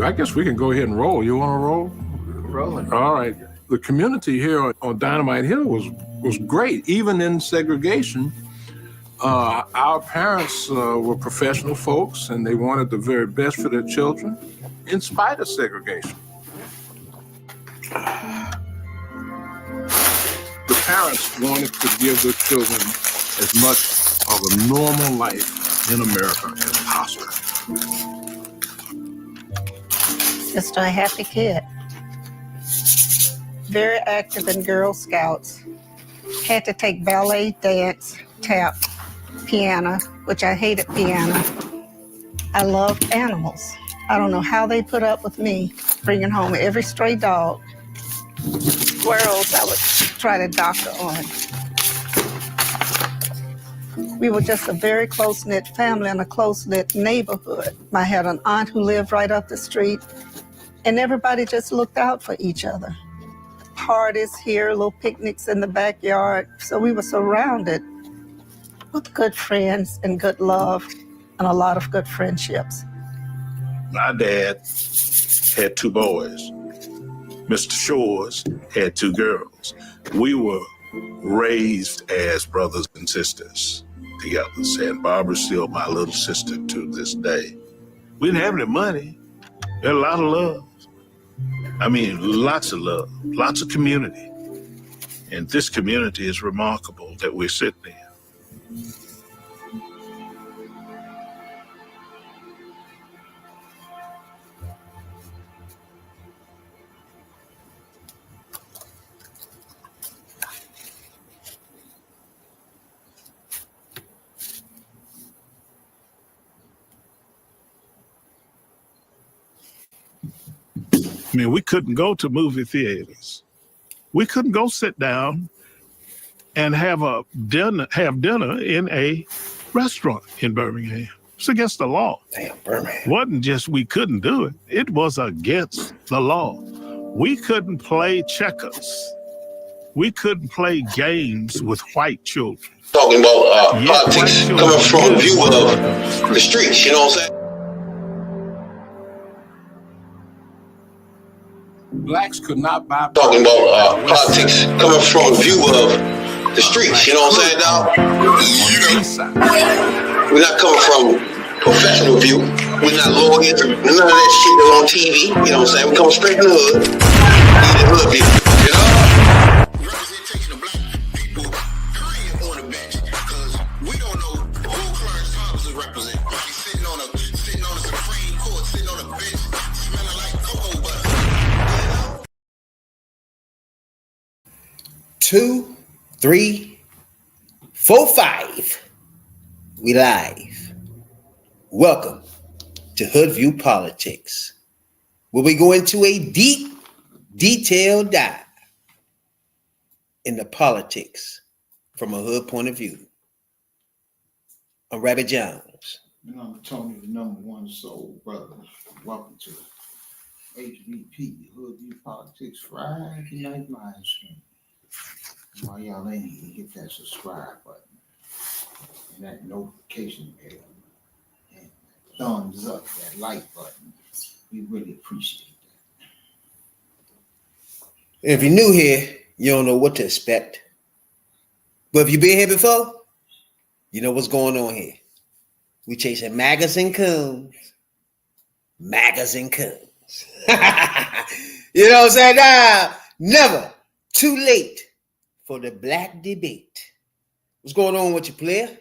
I guess we can go ahead and roll. You want to roll? Rolling. All right. The community here on Dynamite Hill was great, even in segregation. Our parents were professional folks, and they wanted the very best for their children, in spite of segregation. The parents wanted to give their children as much of a normal life in America as possible. Just a happy kid. Very active in Girl Scouts. Had to take ballet, dance, tap, piano, which I hated piano. I loved animals. I don't know how they put up with me bringing home every stray dog. Squirrels I would try to doctor on. We were just a very close-knit family in a close-knit neighborhood. I had an aunt who lived right up the street, and everybody just looked out for each other. Parties here, little picnics in the backyard. So we were surrounded with good friends and good love and a lot of good friendships. My dad had 2 boys. Mr. Shores had 2 girls. We were raised as brothers and sisters together. And Barbara's still my little sister to this day. We didn't have any money. We had a lot of love. I mean, lots of love, lots of community. And this community is remarkable that we're sitting there. I mean, we couldn't go to movie theaters. We couldn't go sit down and have dinner in a restaurant in Birmingham. It's against the law. Damn, Birmingham. It wasn't just we couldn't do it. It was against the law. We couldn't play checkers. We couldn't play games with white children. Talking about politics coming from the view of the streets, you know what I'm saying? Blacks could not buy. Talking about politics coming from the view of the streets, you know what I'm saying, dog? We're not coming from professional view. We're not lawyers, none of that shit that's on TV, you know what I'm saying? We come straight from the hood. We the hood view, you know? Representation of black people, period, on the bench, because we don't know who Clarence Thomas is representing. He's sitting on the Supreme Court, sitting on a bench, smelling like cocoa butter. 2, 3, 4, 5. We live. Welcome to Hoodviewpolitics, where we go into a deep, detailed dive into politics from a hood point of view. I'm Rabbit Jones. And I'm Tony, the #1 soul brother. Welcome to HVP, Hoodview Politics Friday Night Live Stream. While y'all in here, hit that subscribe button and that notification bell and thumbs up, that like button. We really appreciate that. If you're new here, you don't know what to expect. But if you've been here before, you know what's going on here. We chasing magazine coons. Magazine coons. You know what I'm saying? Now, never too late for the black debate. What's going on with you, player?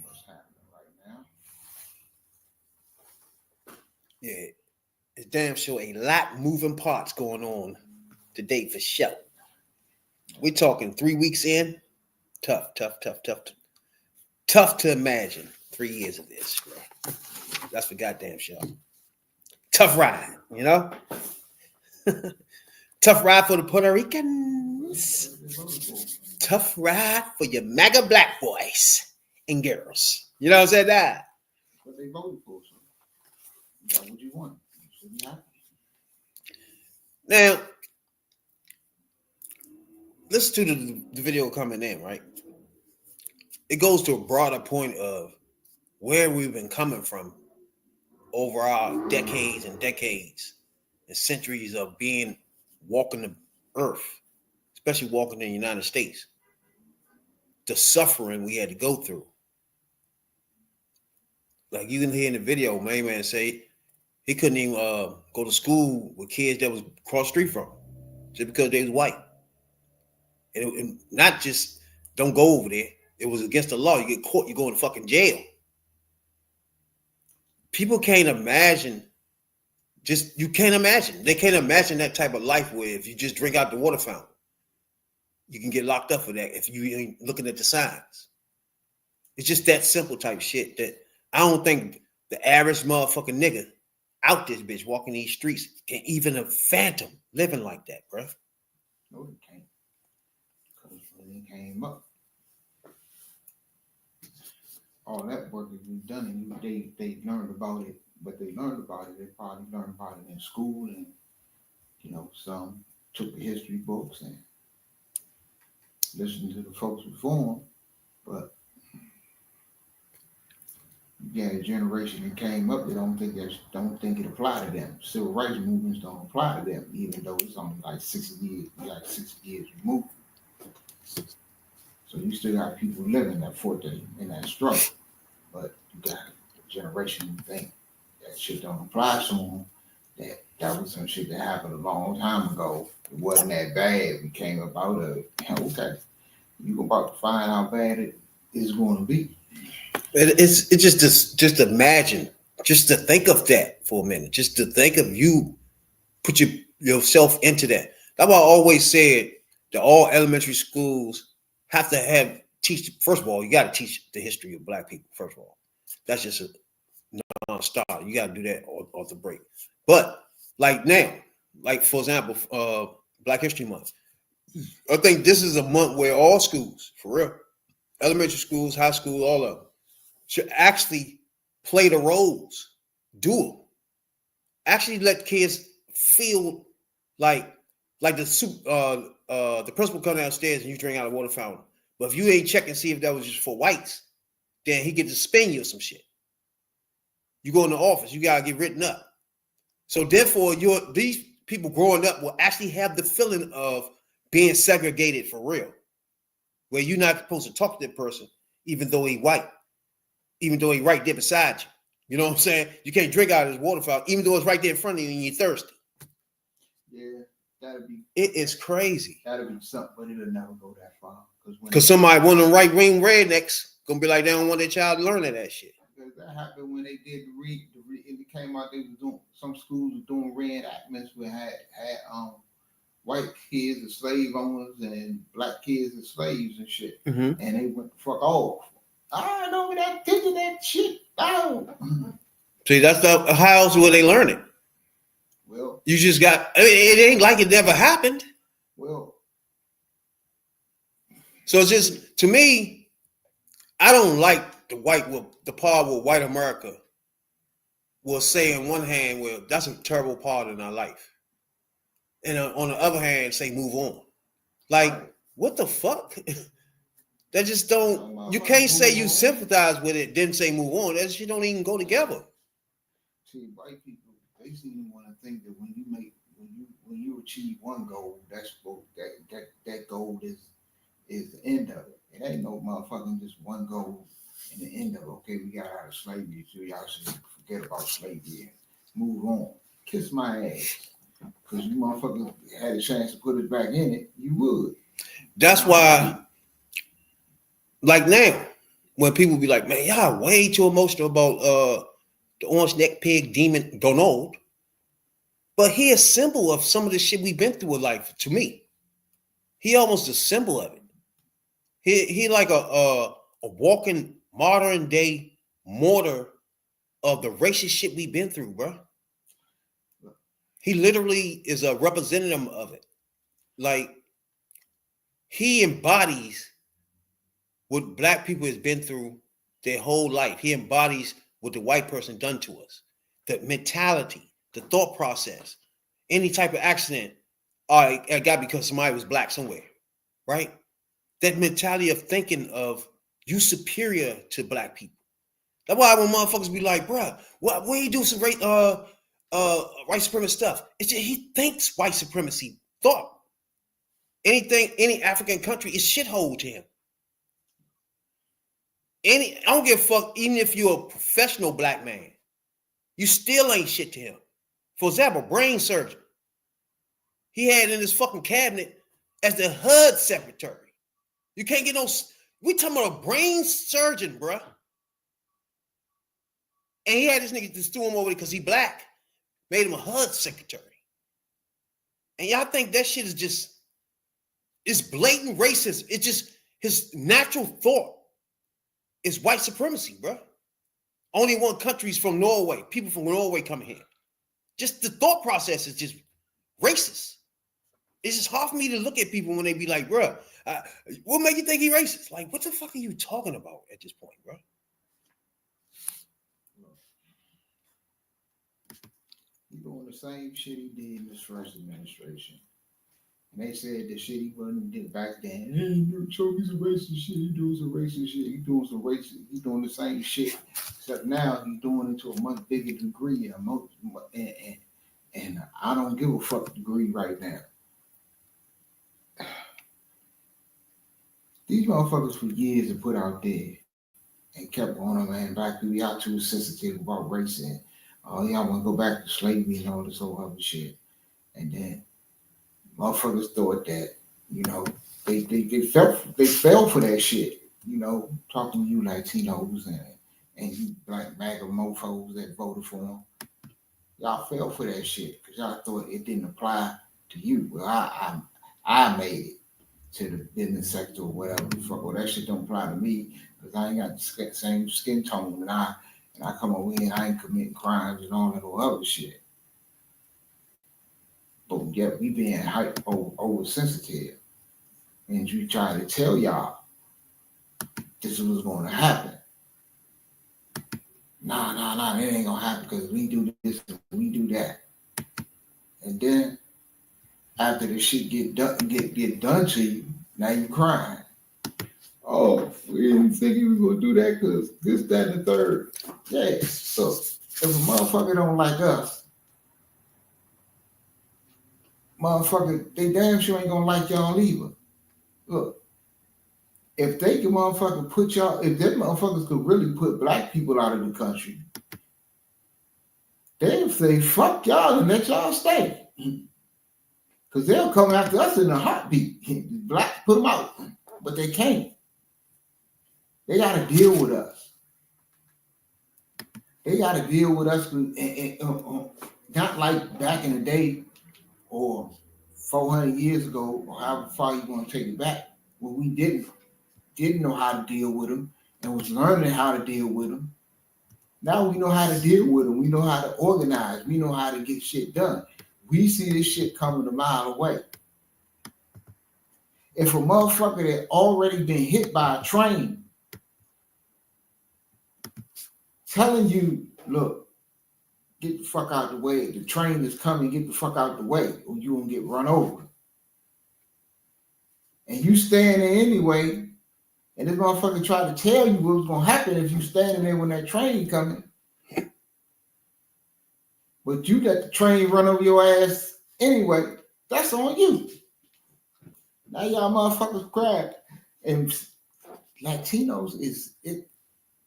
What's happening right now? Yeah, it's damn sure a lot moving parts going on today for sure. We're talking 3 weeks in. Tough to imagine 3 years of this, bro. That's for goddamn sure. Tough ride, you know? Tough ride for the Puerto Ricans. Tough ride for your MAGA black boys and girls. You know what I'm saying? That. What they voted for, so that's what you want. You should be happy. Now, listen to the video coming in, right? It goes to a broader point of where we've been coming from over our decades and decades and centuries of being walking the earth, especially walking in the United States, the suffering we had to go through. Like you can hear in the video, man say he couldn't even go to school with kids that was across the street from him just because they was white. And not just don't go over there. It was against the law. You get caught, you go in fucking jail. People can't imagine. You can't imagine. They can't imagine that type of life where if you just drink out the water fountain, you can get locked up for that if you ain't looking at the signs. It's just that simple type shit that I don't think the average motherfucking nigga out this bitch walking these streets can even a phantom living like that, bro. No, they can't. Because when it came up, all that work that we've done, and they learned about it, but they learned about it. They probably learned about it in school, and some took the history books and listened to the folks before them. But yeah, the generation that came up, they don't think it applied to them. Civil rights movements don't apply to them, even though it's only like 60 years removed. So you still got people living that forte in that struggle, but you got a generation who think that shit don't apply to them. That was some shit that happened a long time ago. It wasn't that bad. We came up out of it. Okay, you about to find how bad it is going to be. It's just imagine, just to think of that for a minute, just to think of you, put yourself into that. That's why I always said that all elementary schools have to teach. First of all, you got to teach the history of Black people. First of all, that's just a non-starter. You got to do that off the break. But like now, like for example, Black History Month, I think this is a month where all schools, for real, elementary schools, high school, all of them, should actually play the roles, do them. Actually let kids feel like the principal come downstairs and you drink out of a water fountain. But if you ain't check and see if that was just for whites, then he get to spin you or some shit. You go in the office, you gotta get written up. So therefore, these people growing up will actually have the feeling of being segregated for real, where you're not supposed to talk to that person, even though he white, even though he right there beside you. You know what I'm saying? You can't drink out of his water fountain, even though it's right there in front of you and you're thirsty. Yeah, that'd be. It is crazy. That'd be something, but it'll never go that far. Because somebody, one of them right wing rednecks, gonna be like they don't want their child learning that shit. Because that happened when they did it came out. They was doing, some schools were doing reenactments where had white kids as slave owners and Black kids as slaves and shit, and they went fuck off. I know that teaching that shit. Oh. See, that's the how else were they learning? Well, you just got. I mean, it ain't like it never happened. Well, so it's just, to me, I don't like the part where white America will say on one hand, well, that's a terrible part in our life, and on the other hand, say move on. Like, what the fuck? That just don't. You can't say you sympathize with it, then say move on. That shit don't even go together. See, white people, they seem to want to think that when you achieve one goal, that goal is the end of it. It ain't no motherfucking just one goal and the end of it. Okay, we got out of slavery, so y'all should forget about slavery and move on. Kiss my ass. Because you motherfuckers had a chance to put it back in it, you would. That's why, like now, when people be like, man, y'all way too emotional about the orange neck pig demon Donald. But he a symbol of some of the shit we've been through in life, to me. He almost a symbol of it. He like a walking modern day mortar of the racist shit we've been through, bro. He literally is a representative of it. Like, he embodies what Black people has been through their whole life. He embodies what the white person done to us. The mentality, the thought process, any type of accident, it got because somebody was Black somewhere, right? That mentality of thinking of you superior to Black people. That's why when motherfuckers be like, bruh, what when you do some white supremacist stuff, it's just he thinks white supremacy thought. Any African country is shithole to him. I don't give a fuck, even if you're a professional black man, you still ain't shit to him. For example, brain surgeon. He had in his fucking cabinet as the HUD secretary. You can't get no. We talking about a brain surgeon, bruh. And he had this nigga just threw him over because he black, made him a HUD secretary. And y'all think that shit is just, it's blatant racism. It's just his natural thought is white supremacy, bro. Only one country is from Norway. People from Norway coming here. Just the thought process is just racist. It's just hard for me to look at people when they be like, bro, what make you think he racist? Like, what the fuck are you talking about at this point, bro? He doing the same shit he did in his first administration. And they said the shit he wasn't did back then. Hey, Choke's a racist shit. He doing some racist shit. He doing the same shit. Except now he's doing it to a much bigger degree and I don't give a fuck degree right now. These motherfuckers for years have put out there and kept on, man, back to y'all too sensitive about race and y'all want to go back to slavery and all this whole other shit. And then motherfuckers thought that, you know, they fell for that shit, you know, talking to you Latinos and you black MAGA mofos that voted for them. Y'all fell for that shit because y'all thought it didn't apply to you. Well, I made it to the business sector or whatever. Well, that shit don't apply to me because I ain't got the same skin tone and I come over here and I ain't committing crimes and all that other shit. But yet we being hype oversensitive. And you try to tell y'all this is what's going to happen. Nah, it ain't gonna happen because we do this and we do that. And then after the shit get done to you, now you crying. Oh, we didn't think he was gonna do that because this, that, and the third. Yeah. So if a motherfucker don't like us, motherfucker, they damn sure ain't gonna like y'all either. Look, if they can motherfucker put y'all, if them motherfuckers could really put black people out of the country, they'll say, fuck y'all and let y'all stay. Because they'll come after us in a heartbeat. Black, put them out. But they can't. They got to deal with us. They got to deal with us, not like back in the day or 400 years ago or however far you want to take it back, where we didn't know how to deal with them and was learning how to deal with them. Now we know how to deal with them. We know how to organize. We know how to get shit done. We see this shit coming a mile away. If a motherfucker that already been hit by a train telling you, look, get the fuck out the way. The train is coming. Get the fuck out the way or you won't get run over. And you stand there anyway, and this motherfucker tried to tell you what was going to happen if you standing there when that train coming. But you let the train run over your ass anyway. That's on you. Now y'all motherfuckers cry. And Latinos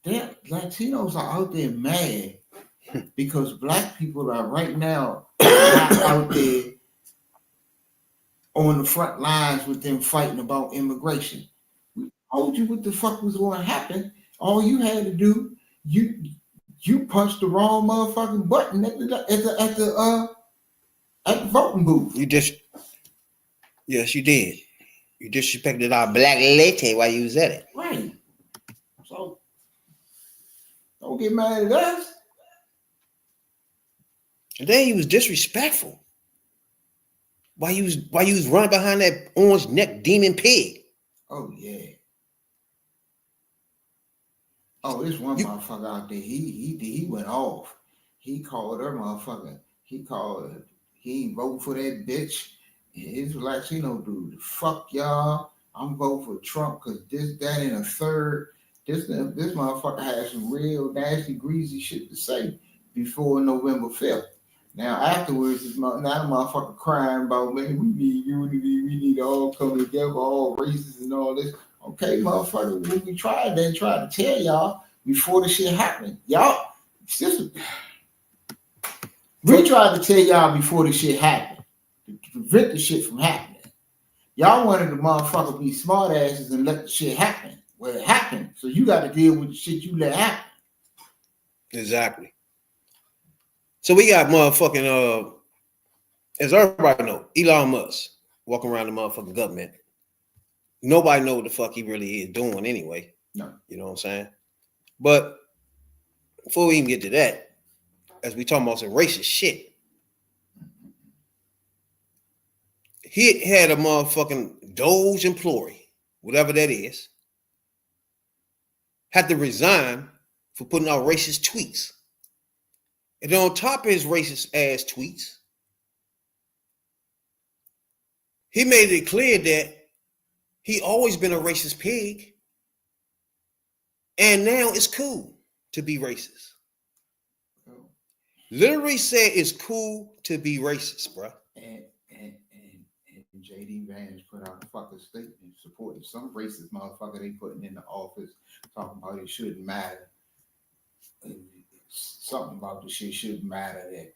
Latinos are out there mad because black people are right now out there on the front lines with them fighting about immigration. We told you what the fuck was going to happen. All you had to do, you punched the wrong motherfucking button at the voting booth. Yes, you did. You disrespected our black lady while you was at it. Right. So don't get mad at us. And then you was disrespectful. Why you was running behind that orange neck demon pig? Oh yeah. Oh, this one motherfucker out there, he went off. He called her motherfucker. He ain't voting for that bitch. His Latino dude. Fuck y'all. I'm voting for Trump because this, that, and a third. This motherfucker had some real nasty, greasy shit to say before November 5th. Now afterwards, now the motherfucker crying about, man, we need unity, we need to all come together, all races and all this. Okay, motherfucker, when we tried to tell y'all before the shit happened. Y'all, we tried to tell y'all before the shit happened to prevent the shit from happening. Y'all wanted the motherfucker be smart asses and let the shit happen. Well, it happened, so you got to deal with the shit you let happen. Exactly. So we got motherfucking as everybody know, Elon Musk walking around the motherfucking government. Nobody know what the fuck he really is doing anyway. No. You know what I'm saying? But before we even get to that, as we talking about some racist shit, he had a motherfucking Doge employee, whatever that is, had to resign for putting out racist tweets. And then on top of his racist ass tweets, he made it clear that he always been a racist pig. And now it's cool to be racist. Literally said it's cool to be racist, bro. And JD Vance put out a fucking statement supporting some racist motherfucker they putting in the office, talking about it shouldn't matter. Something about the shit shouldn't matter that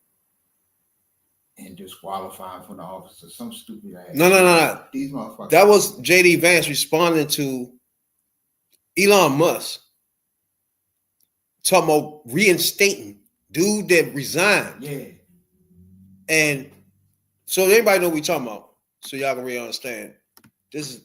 and disqualifying from the office or some stupid ass. No. These motherfuckers. That was JD Vance responding to Elon Musk talking about reinstating dude that resigned. Yeah. And so everybody know what we talking about, so y'all can really understand. This is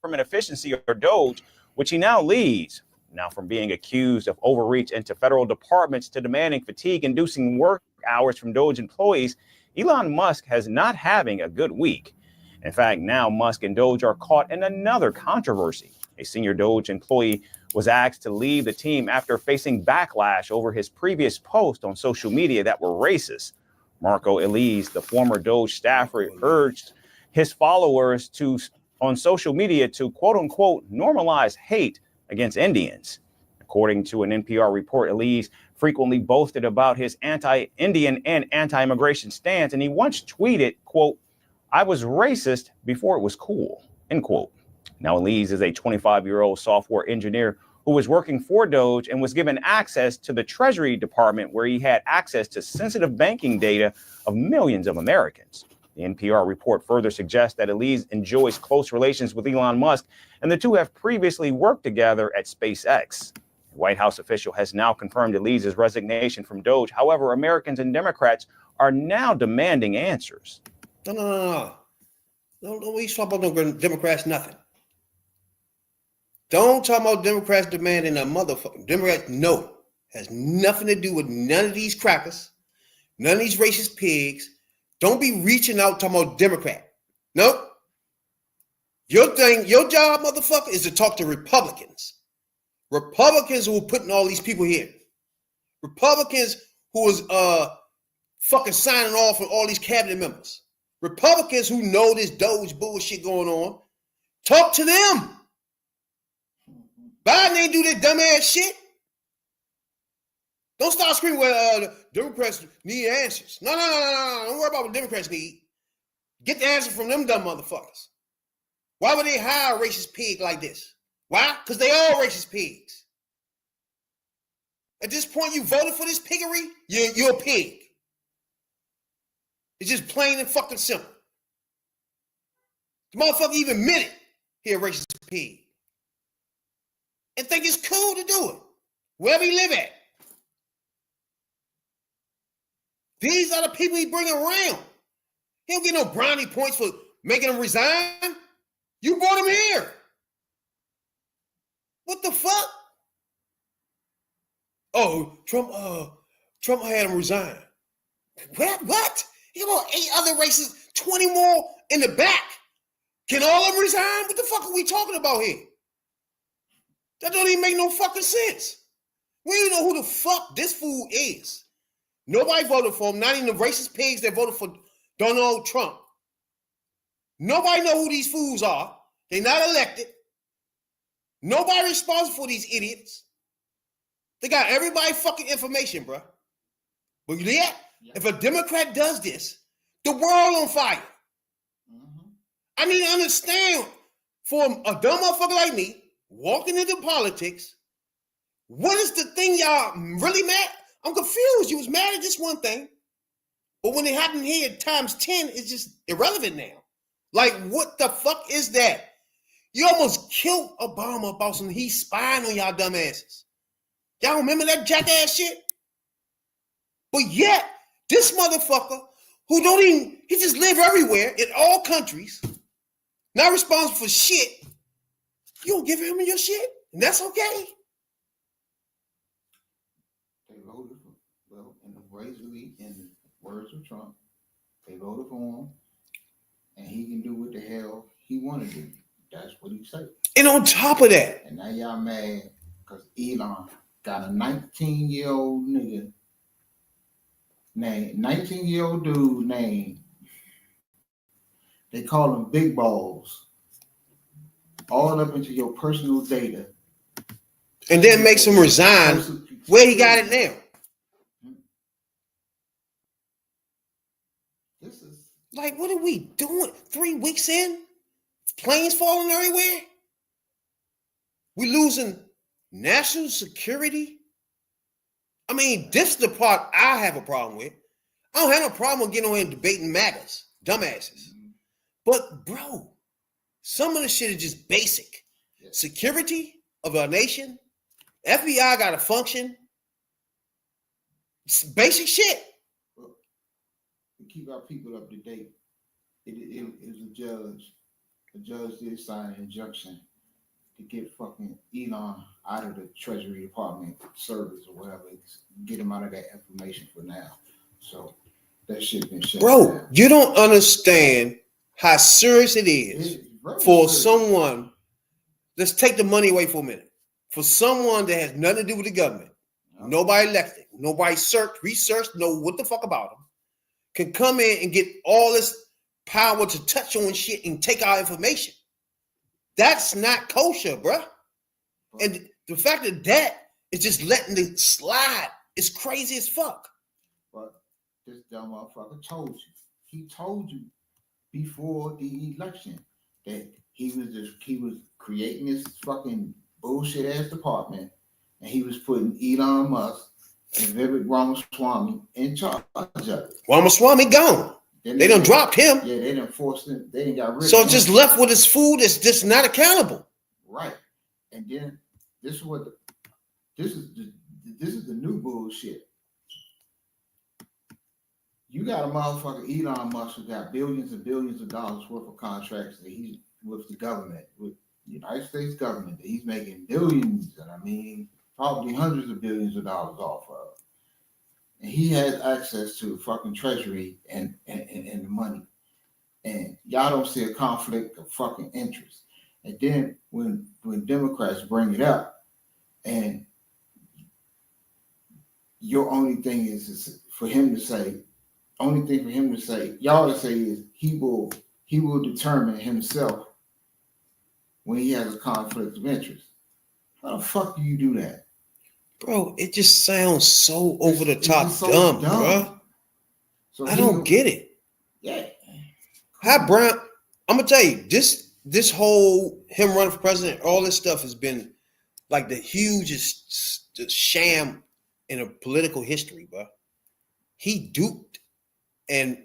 government efficiency or Doge, which he now leads. Now, from being accused of overreach into federal departments to demanding fatigue-inducing work hours from Doge employees, Elon Musk has not having a good week. In fact, now Musk and Doge are caught in another controversy. A senior Doge employee was asked to leave the team after facing backlash over his previous post on social media that were racist. Marco Elise, the former Doge staffer, urged his followers on social media to quote-unquote normalize hate against Indians. According to an NPR report, Elise frequently boasted about his anti-Indian and anti-immigration stance, and he once tweeted, quote, "I was racist before it was cool," end quote. Now, Elise is a 25-year-old software engineer who was working for Doge and was given access to the Treasury Department, where he had access to sensitive banking data of millions of Americans. The NPR report further suggests that Elise enjoys close relations with Elon Musk, and the two have previously worked together at SpaceX. A White House official has now confirmed Elise's resignation from Doge. However, Americans and Democrats are now demanding answers. No. Don't we talk about no Democrats, nothing. Don't talk about Democrats demanding a motherfucking Democrats. No, has nothing to do with none of these crackers, none of these racist pigs. Don't be reaching out talking about Democrat. Nope. Your job, motherfucker, is to talk to Republicans. Republicans who are putting all these people here. Republicans who is fucking signing off on all these cabinet members. Republicans who know this Doge bullshit going on. Talk to them. Biden ain't do that dumbass shit. Don't start screaming, well, the Democrats need answers. No. Don't worry about what Democrats need. Get the answer from them dumb motherfuckers. Why would they hire a racist pig like this? Why? Because they all racist pigs. At this point, you voted for this piggery, you're a pig. It's just plain and fucking simple. The motherfucker even admitted he a racist pig. And think it's cool to do it. Wherever he live at. These are the people he bring around. He don't get no brownie points for making him resign. You brought him here. What the fuck? Oh, Trump had him resign. What? He got 8 other races, 20 more in the back. Can all of them resign? What the fuck are we talking about here? That don't even make no fucking sense. We don't know who the fuck this fool is. Nobody voted for him, not even the racist pigs that voted for Donald Trump. Nobody know who these fools are. They're not elected. Nobody responsible for these idiots. They got everybody fucking information, bro. But yet, if a Democrat does this, the world on fire. I need to understand for a dumb motherfucker like me walking into politics, what is the thing y'all really mad? I'm confused. You was mad at just one thing, but when it happened here times 10, it's just irrelevant now. Like, what the fuck is that? You almost killed Obama about some he's spying on y'all dumbasses. Y'all remember that jackass shit? But yet, this motherfucker who don't even, he just live everywhere in all countries, not responsible for shit, you don't give him your shit, and that's okay. They voted for, well, in the words of Trump, they voted for him, and he can do what the hell he want to do. That's what he said. And on top of that, and now y'all mad because Elon got a 19-year-old nigga name, 19-year-old dude name. They call him Big Balls. All up into your personal data. And then makes him resign where he got it now. This is like, what are we doing? 3 weeks in? Planes falling everywhere? We losing national security? I mean, this is the part I have a problem with. I don't have no problem with getting on here and debating matters, dumbasses. But, bro, some of the shit is just basic. Security of our nation, FBI got to function. It's basic shit. Well, we keep our people up to date. It is a judge. The judge did sign an injunction to get fucking Elon out of the Treasury Department service or whatever. Get him out of that information for now. So that shit been shut down. Bro, you don't understand how serious it is for someone. Let's take the money away for a minute. For someone that has nothing to do with the government, nobody elected, nobody researched, know what the fuck about them, can come in and get all this power to touch on shit and take our information. That's not kosher, bruh. And the fact that is just letting it slide is crazy as fuck. But this dumb motherfucker told you. He told you before the election that he was creating this fucking bullshit ass department, and he was putting Elon Musk and Vivek Ramaswamy in charge of it. Ramaswamy gone. They done dropped him. Yeah, they done forced him. They done got rid of him. So just left with his food that's just not accountable. Right. And then this is the new bullshit. You got a motherfucker Elon Musk who got billions and billions of dollars worth of contracts that he's with the government, with the United States government, that he's making billions, and I mean probably hundreds of billions of dollars off of. And he has access to the fucking treasury and the money. And y'all don't see a conflict of fucking interest. And then when Democrats bring it up, and your only thing is for him to say, y'all to say is he will determine himself when he has a conflict of interest. How the fuck do you do that? Bro, it just sounds so over the top dumb, bro. So I don't get it. Yeah. How Brown, I'm gonna tell you, this whole him running for president, all this stuff has been like the hugest sham in a political history, bro. He duped and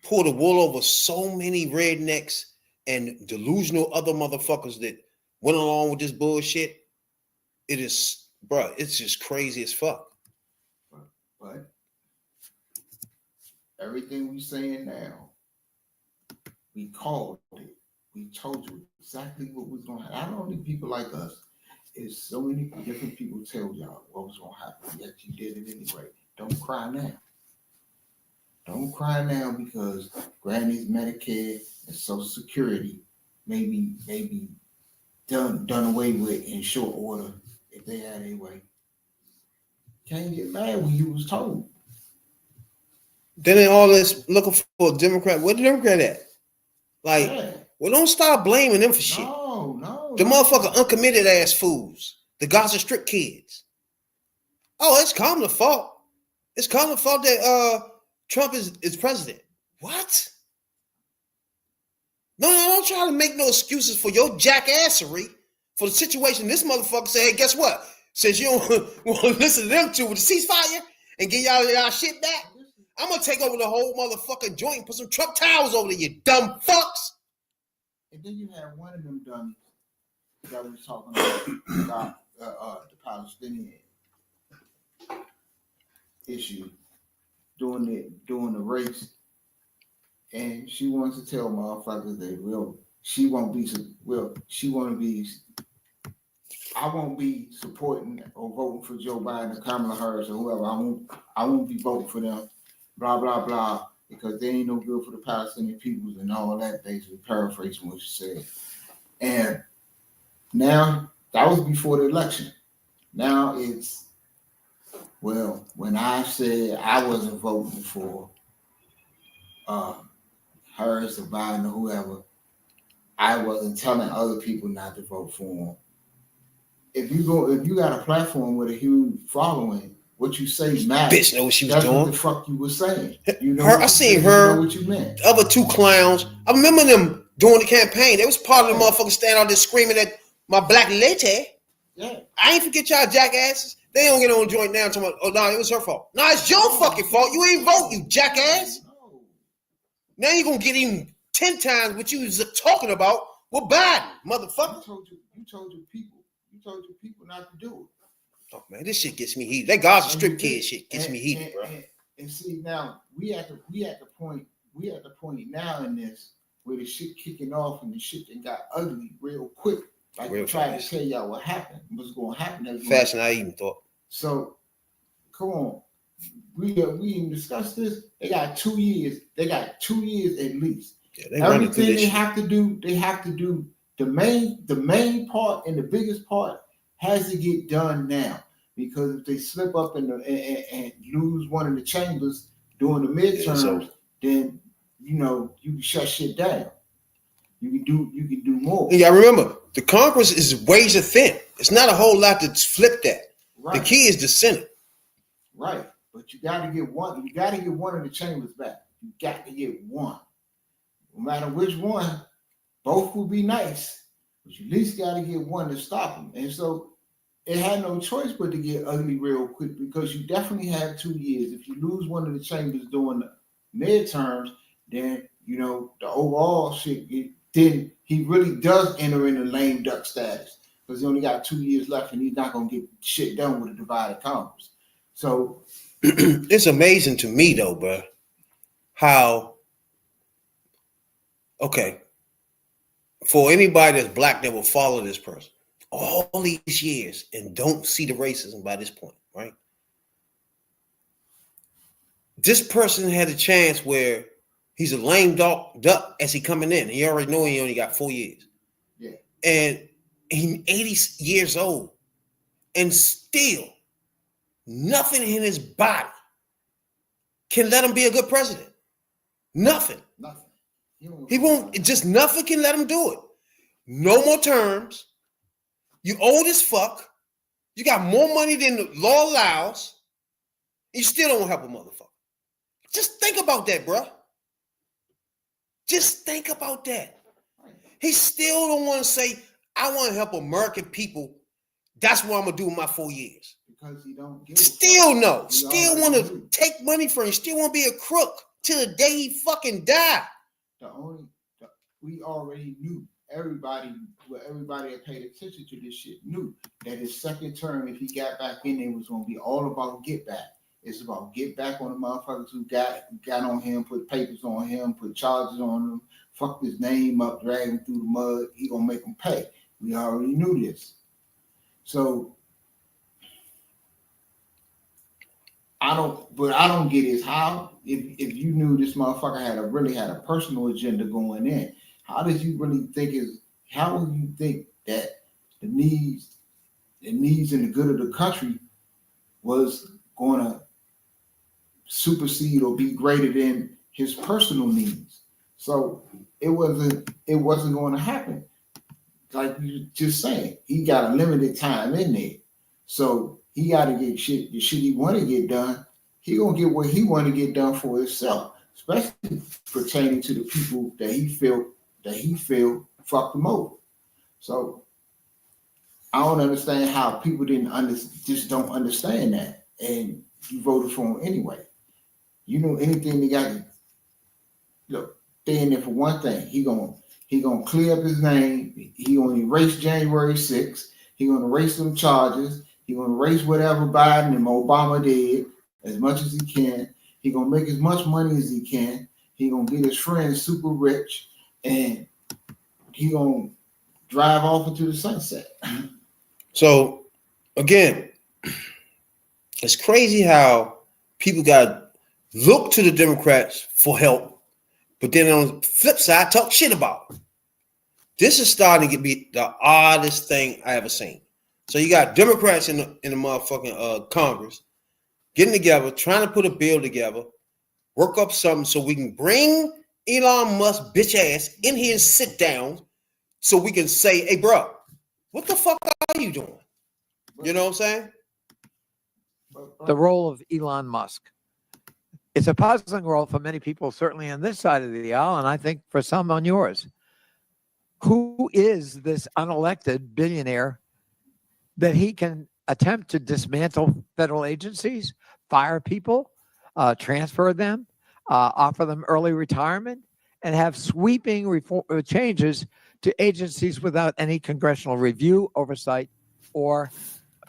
pulled the wool over so many rednecks and delusional other motherfuckers that went along with this bullshit. It is, bro, it's just crazy as fuck. But everything we saying now, we called it. We told you exactly what was going to happen. I don't need people like us. It's so many different people tell y'all what was going to happen, yet you did it anyway. Don't cry now. Don't cry now because Granny's Medicare and Social Security may be done away with in short order if they had a way. Can't get mad when you was told. Then all this looking for a Democrat. Where the Democrat at? Like, Well, don't start blaming them for shit. No. The motherfucker uncommitted ass fools. The Gaza Strip kids. Oh, it's Kamala's fault. It's Kamala's fault that Trump is president. What? No, don't try to make no excuses for your jackassery for the situation. This motherfucker said, hey, guess what? Since you don't want to listen to them two with the ceasefire and get y'all shit back, I'm going to take over the whole motherfucking joint and put some Trump towers over there, you dumb fucks. And then you have one of them dummies that was talking about the Palestinian issue doing the race, and she wants to tell motherfuckers that I won't be supporting or voting for Joe Biden or Kamala Harris or whoever. I won't be voting for them. Blah blah blah, because they ain't no good for the Palestinian peoples and all that. Basically, paraphrasing what she said. And now that was before the election. Now it's, well, when I said I wasn't voting for Harris or Biden or whoever, I wasn't telling other people not to vote for them. If you got a platform with a huge following, what you say matters. Bitch know what she was That's doing. What the fuck you were saying. You know, I seen her. You know what you meant. The other two clowns. I remember them during the campaign. They was part of the motherfuckers standing out there screaming at my black lady. Yeah. I ain't forget y'all jackasses. They don't get on joint now. Talking about, oh no, it was her fault. No, it's your fucking fault. You ain't vote, you jackass. No. Now you gonna get even 10 times what you was talking about with Biden, motherfucker. You told your people not to do it. Oh man, this shit gets me heated. That Gaza Strip kid shit gets me heated, bro. And see, now we at the point now in this where the shit kicking off and the shit that got ugly real quick. Like I tried to tell y'all what happened, what's going to happen. Faster than I even thought. So, come on, we even discussed this. They got 2 years. They got 2 years at least. Yeah, everything they have to do. They have to do the main part and the biggest part has to get done now, because if they slip up and lose one of the chambers during the midterms, then you can shut shit down. You can do more. Yeah, remember the Congress is razor thin. It's not a whole lot to flip that. Right. The key is the Senate. Right, but you got to get one. You got to get one of the chambers back. You got to get one. No matter which one, both will be nice. But you at least got to get one to stop them. And so it had no choice but to get ugly real quick, because you definitely have 2 years. If you lose one of the chambers during the midterms, then, the overall shit, then he really does enter into lame duck status, because he only got 2 years left and he's not going to get shit done with a divided Congress. So it's amazing to me, though, bro, how, okay, for anybody that's black that will follow this person all these years and don't see the racism by this point, right? This person had a chance where he's a lame duck as he coming in. He already know he only got 4 years. Yeah. And he's 80 years old and still nothing in his body can let him be a good president. Nothing. He won't, just nothing can let him do it. No more terms. You old as fuck. You got more money than the law allows. You still don't help a motherfucker. Just think about that, bro. Just think about that. He still don't want to say, I want to help American people. That's what I'm going to do in my 4 years. Because he don't give Still no. Still want to take money from him. Still want to be a crook till the day he fucking die. We already knew, everybody that paid attention to this shit knew that his second term, if he got back in there, was going to be all about get back. It's about get back on the motherfuckers who got on him, put papers on him, put charges on him, fucked his name up, drag him through the mud. He gonna make him pay. We already knew this. So I don't get is how, if you knew this motherfucker really had a personal agenda going in, how would you think that the needs and the good of the country was going to supersede or be greater than his personal needs? So it wasn't going to happen. Like you just saying, he got a limited time in there, so he got to get the shit he want to get done. He gonna get what he want to get done for himself, especially pertaining to the people that he feel fucked him over. So I don't understand how people just don't understand that, and you voted for him anyway. You know, anything they got, look, they in there for one thing. He gonna clear up his name. He gonna erase January 6th. He gonna erase them charges. He gonna erase whatever Biden and Obama did as much as he can. He gonna make as much money as he can. He gonna get his friends super rich, and he gonna drive off into the sunset. So again, it's crazy how people got look to the Democrats for help, but then on the flip side, talk shit about them. This is starting to be the oddest thing I ever seen. So you got Democrats in the motherfucking Congress getting together, trying to put a bill together, work up something so we can bring Elon Musk bitch ass in here and sit down so we can say, hey, bro, what the fuck are you doing? You know what I'm saying? The role of Elon Musk. It's a puzzling role for many people, certainly on this side of the aisle, and I think for some on yours. Who is this unelected billionaire that he can attempt to dismantle federal agencies, fire people, transfer them, offer them early retirement, and have sweeping changes to agencies without any congressional review, oversight, or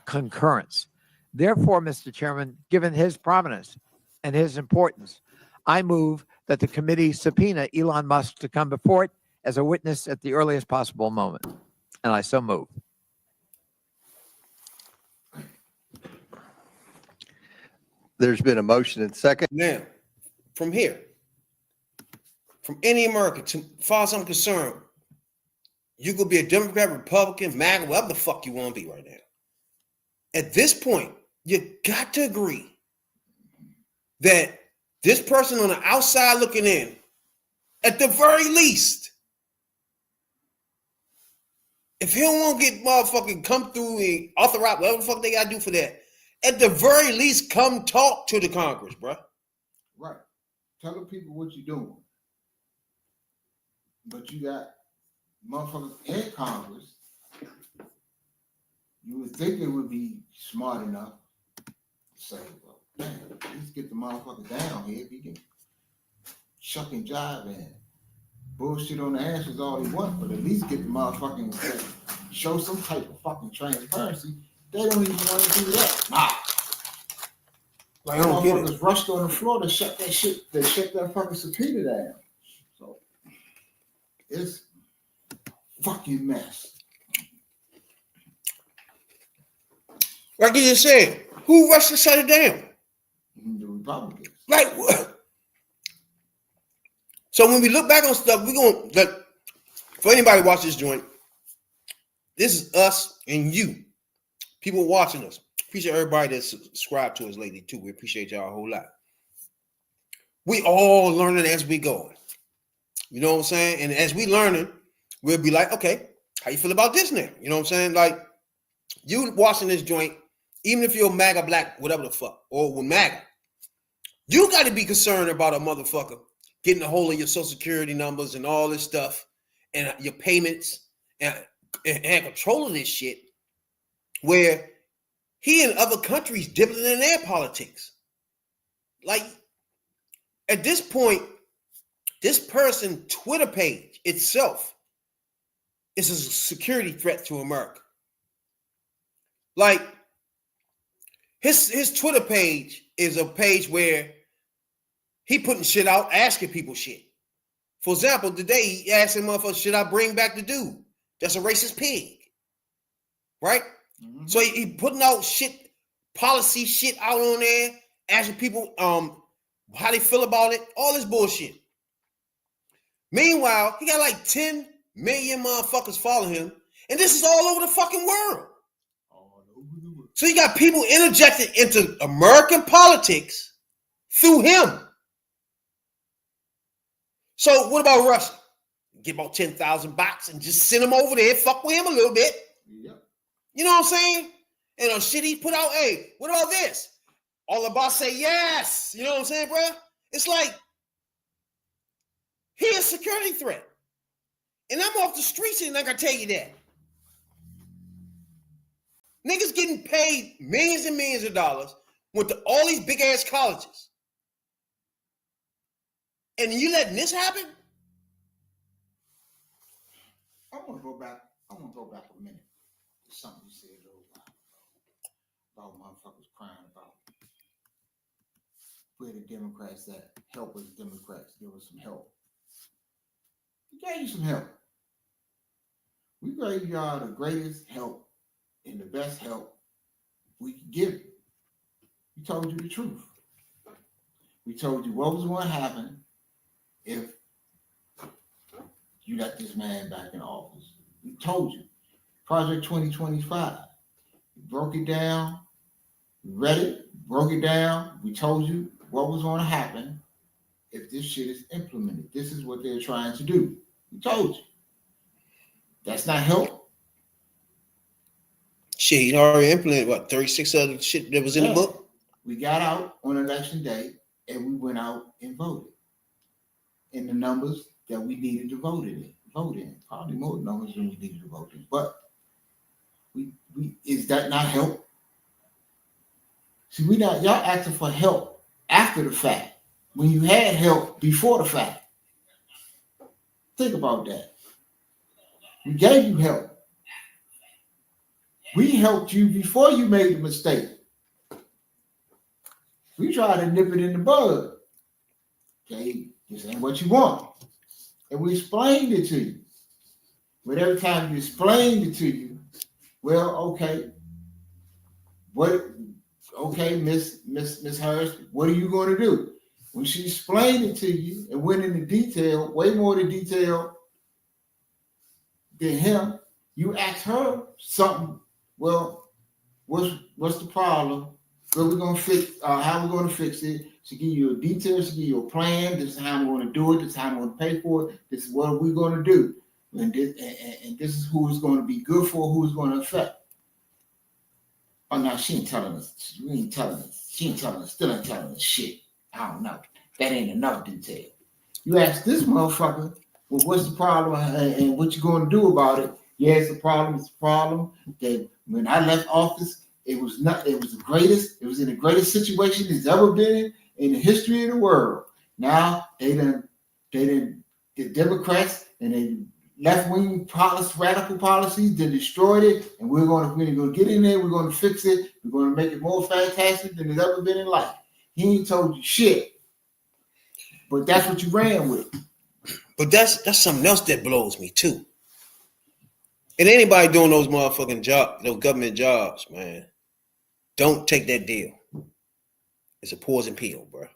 concurrence? Therefore, Mr. Chairman, given his prominence and his importance, I move that the committee subpoena Elon Musk to come before it as a witness at the earliest possible moment. And I so move. There's been a motion and second. Now, from here, from any American, as far as I'm concerned, you could be a Democrat, Republican, MAGA, whatever the fuck you want to be right now. At this point, you got to agree that this person on the outside looking in, at the very least, if he don't want to get motherfucking come through and authorize whatever the fuck they got to do for that, at the very least, come talk to the Congress, bro. Right. Tell the people what you're doing. But you got motherfuckers in Congress. You would think it would be smart enough to say, well, damn, let's get the motherfucker down here. If he can shuck and jive and bullshit on the answers all he wants, but at least get the motherfucking show some type of fucking transparency. They don't even want to do that. Nah. Like motherfuckers rushed on the floor to shut that shit, to shut that fucking subpoena down. So it's a fucking mess. Like you just said, who rushed to shut it down? The Republicans. Like what? So when we look back on stuff, we're going to, for anybody watch this joint, this is us and you, people watching us. Appreciate everybody that's subscribed to us lately too. We appreciate y'all a whole lot. We all learning as we go. You know what I'm saying? And as we learning, we'll be like, okay, how you feel about this now? You know what I'm saying? Like, you watching this joint, even if you're MAGA black, whatever the fuck, or with MAGA, you got to be concerned about a motherfucker getting a hold of your social security numbers and all this stuff and your payments and control of this shit, where he and other countries dipping in their politics. Like, at this point, this person Twitter page itself is a security threat to America. Like, his Twitter page is a page where he putting shit out, asking people shit. For example, today he asked him, motherfucker, should I bring back the dude that's a racist pig? Right? Mm-hmm. So he putting out shit, policy shit out on there, asking people how they feel about it, all this bullshit. Meanwhile, he got like 10 million motherfuckers following him, and this is all over the fucking world. So you got people interjected into American politics through him. So what about Russia? get about 10,000 bots and just send him over there, fuck with him a little bit. Yep. You know what I'm saying? And on shit he put out, hey, what about this? All the bots say yes. You know what I'm saying, bro? It's like, he a security threat. And I'm off the streets and I can tell you that. Niggas getting paid millions and millions of dollars, went to all these big ass colleges. And you letting this happen? I want to go back a minute to something you said a little while ago about motherfuckers crying about where the Democrats at. Help us, Democrats. Give us some help. We gave you some help. We gave y'all the greatest help and the best help we could give you. We told you the truth. We told you what was going to happen if you let this man back in office. We told you. Project 2025. We broke it down. We read it, broke it down. We told you what was going to happen if this shit is implemented. This is what they're trying to do. We told you. That's not help. Shit, he already implemented, what, 36 other shit that was in the book? We got out on election day and we went out and voted in the numbers that we needed to vote in. Probably more numbers than we needed to vote in. But we is that not help? See, y'all asking for help after the fact when you had help before the fact. Think about that. We gave you help. We helped you before you made the mistake. We tried to nip it in the bud. Okay, this ain't what you want. And we explained it to you. But every time you explained it to you, well, okay, Miss Harris, what are you going to do? When she explained it to you and went into detail, way more into detail than him, you asked her something. Well, what's the problem? What we're gonna fix? How we're gonna fix it? She give you a detail. She give you a plan. This is how I'm going to do it. This is how I'm going to pay for it. This is what we're going to do. And this is who it's going to be good for. Who it's going to affect. Oh no, she ain't telling us. She ain't telling us. She ain't telling us. Still ain't telling us shit. I don't know. That ain't enough detail. You ask this motherfucker, well, what's the problem and what you going to do about it? Yeah, it's a problem. It's a problem that when I left office, it was the greatest. It was in the greatest situation it's ever been in the history of the world. Now the Democrats and they left-wing policy, radical policies, they destroyed it, and we're going to get in there. We're going to fix it. We're going to make it more fantastic than it's ever been in life. He ain't told you shit, but that's what you ran with. But that's something else that blows me too. And anybody doing those motherfucking jobs, those government jobs, man, don't take that deal. It's a poison pill, bro.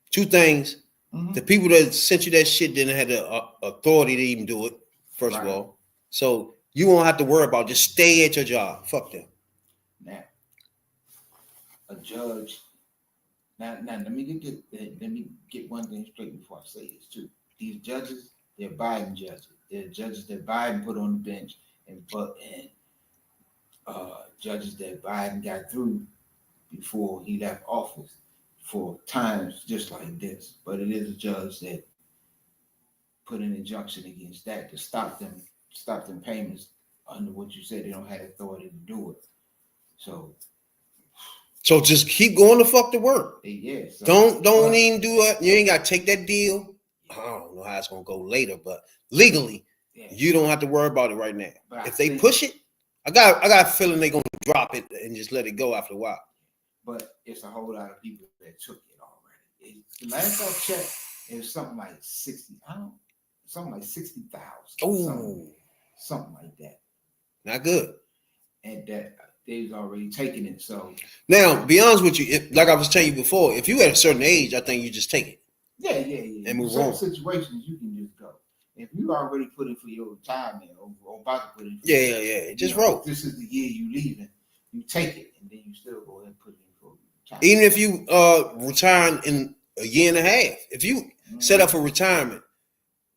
Two things. Mm-hmm. The people that sent you that shit didn't have the authority to even do it, first of all. So you won't have to worry about it. Just stay at your job. Fuck them. Now, a judge. Now let me get one thing straight before I say this too. These judges, they're Biden judges. They're judges that Biden put on the bench, and judges that Biden got through before he left office for times just like this. But it is a judge that put an injunction against that to stop them payments under what you said they don't have authority to do it. So just keep going the fuck to work. Yeah. So, don't even do it. You ain't got to take that deal. I don't know how it's gonna go later, but legally, you don't have to worry about it right now. But if they push it, I got a feeling they're gonna drop it and just let it go after a while. But it's a whole lot of people that took it already. The last I checked, it was something like 60,000. Oh, something like that. Not good. And that they've already taken it. So now, be honest with you, like I was telling you before, if you at a certain age, I think you just take it. Yeah. And move on. on. Situations you can just go. If you already put in for your retirement or about to put in for just roll. This is the year you leaving, you take it and then you still go ahead and put in for retirement. Even if you retire in a year and a half, if you set up for retirement,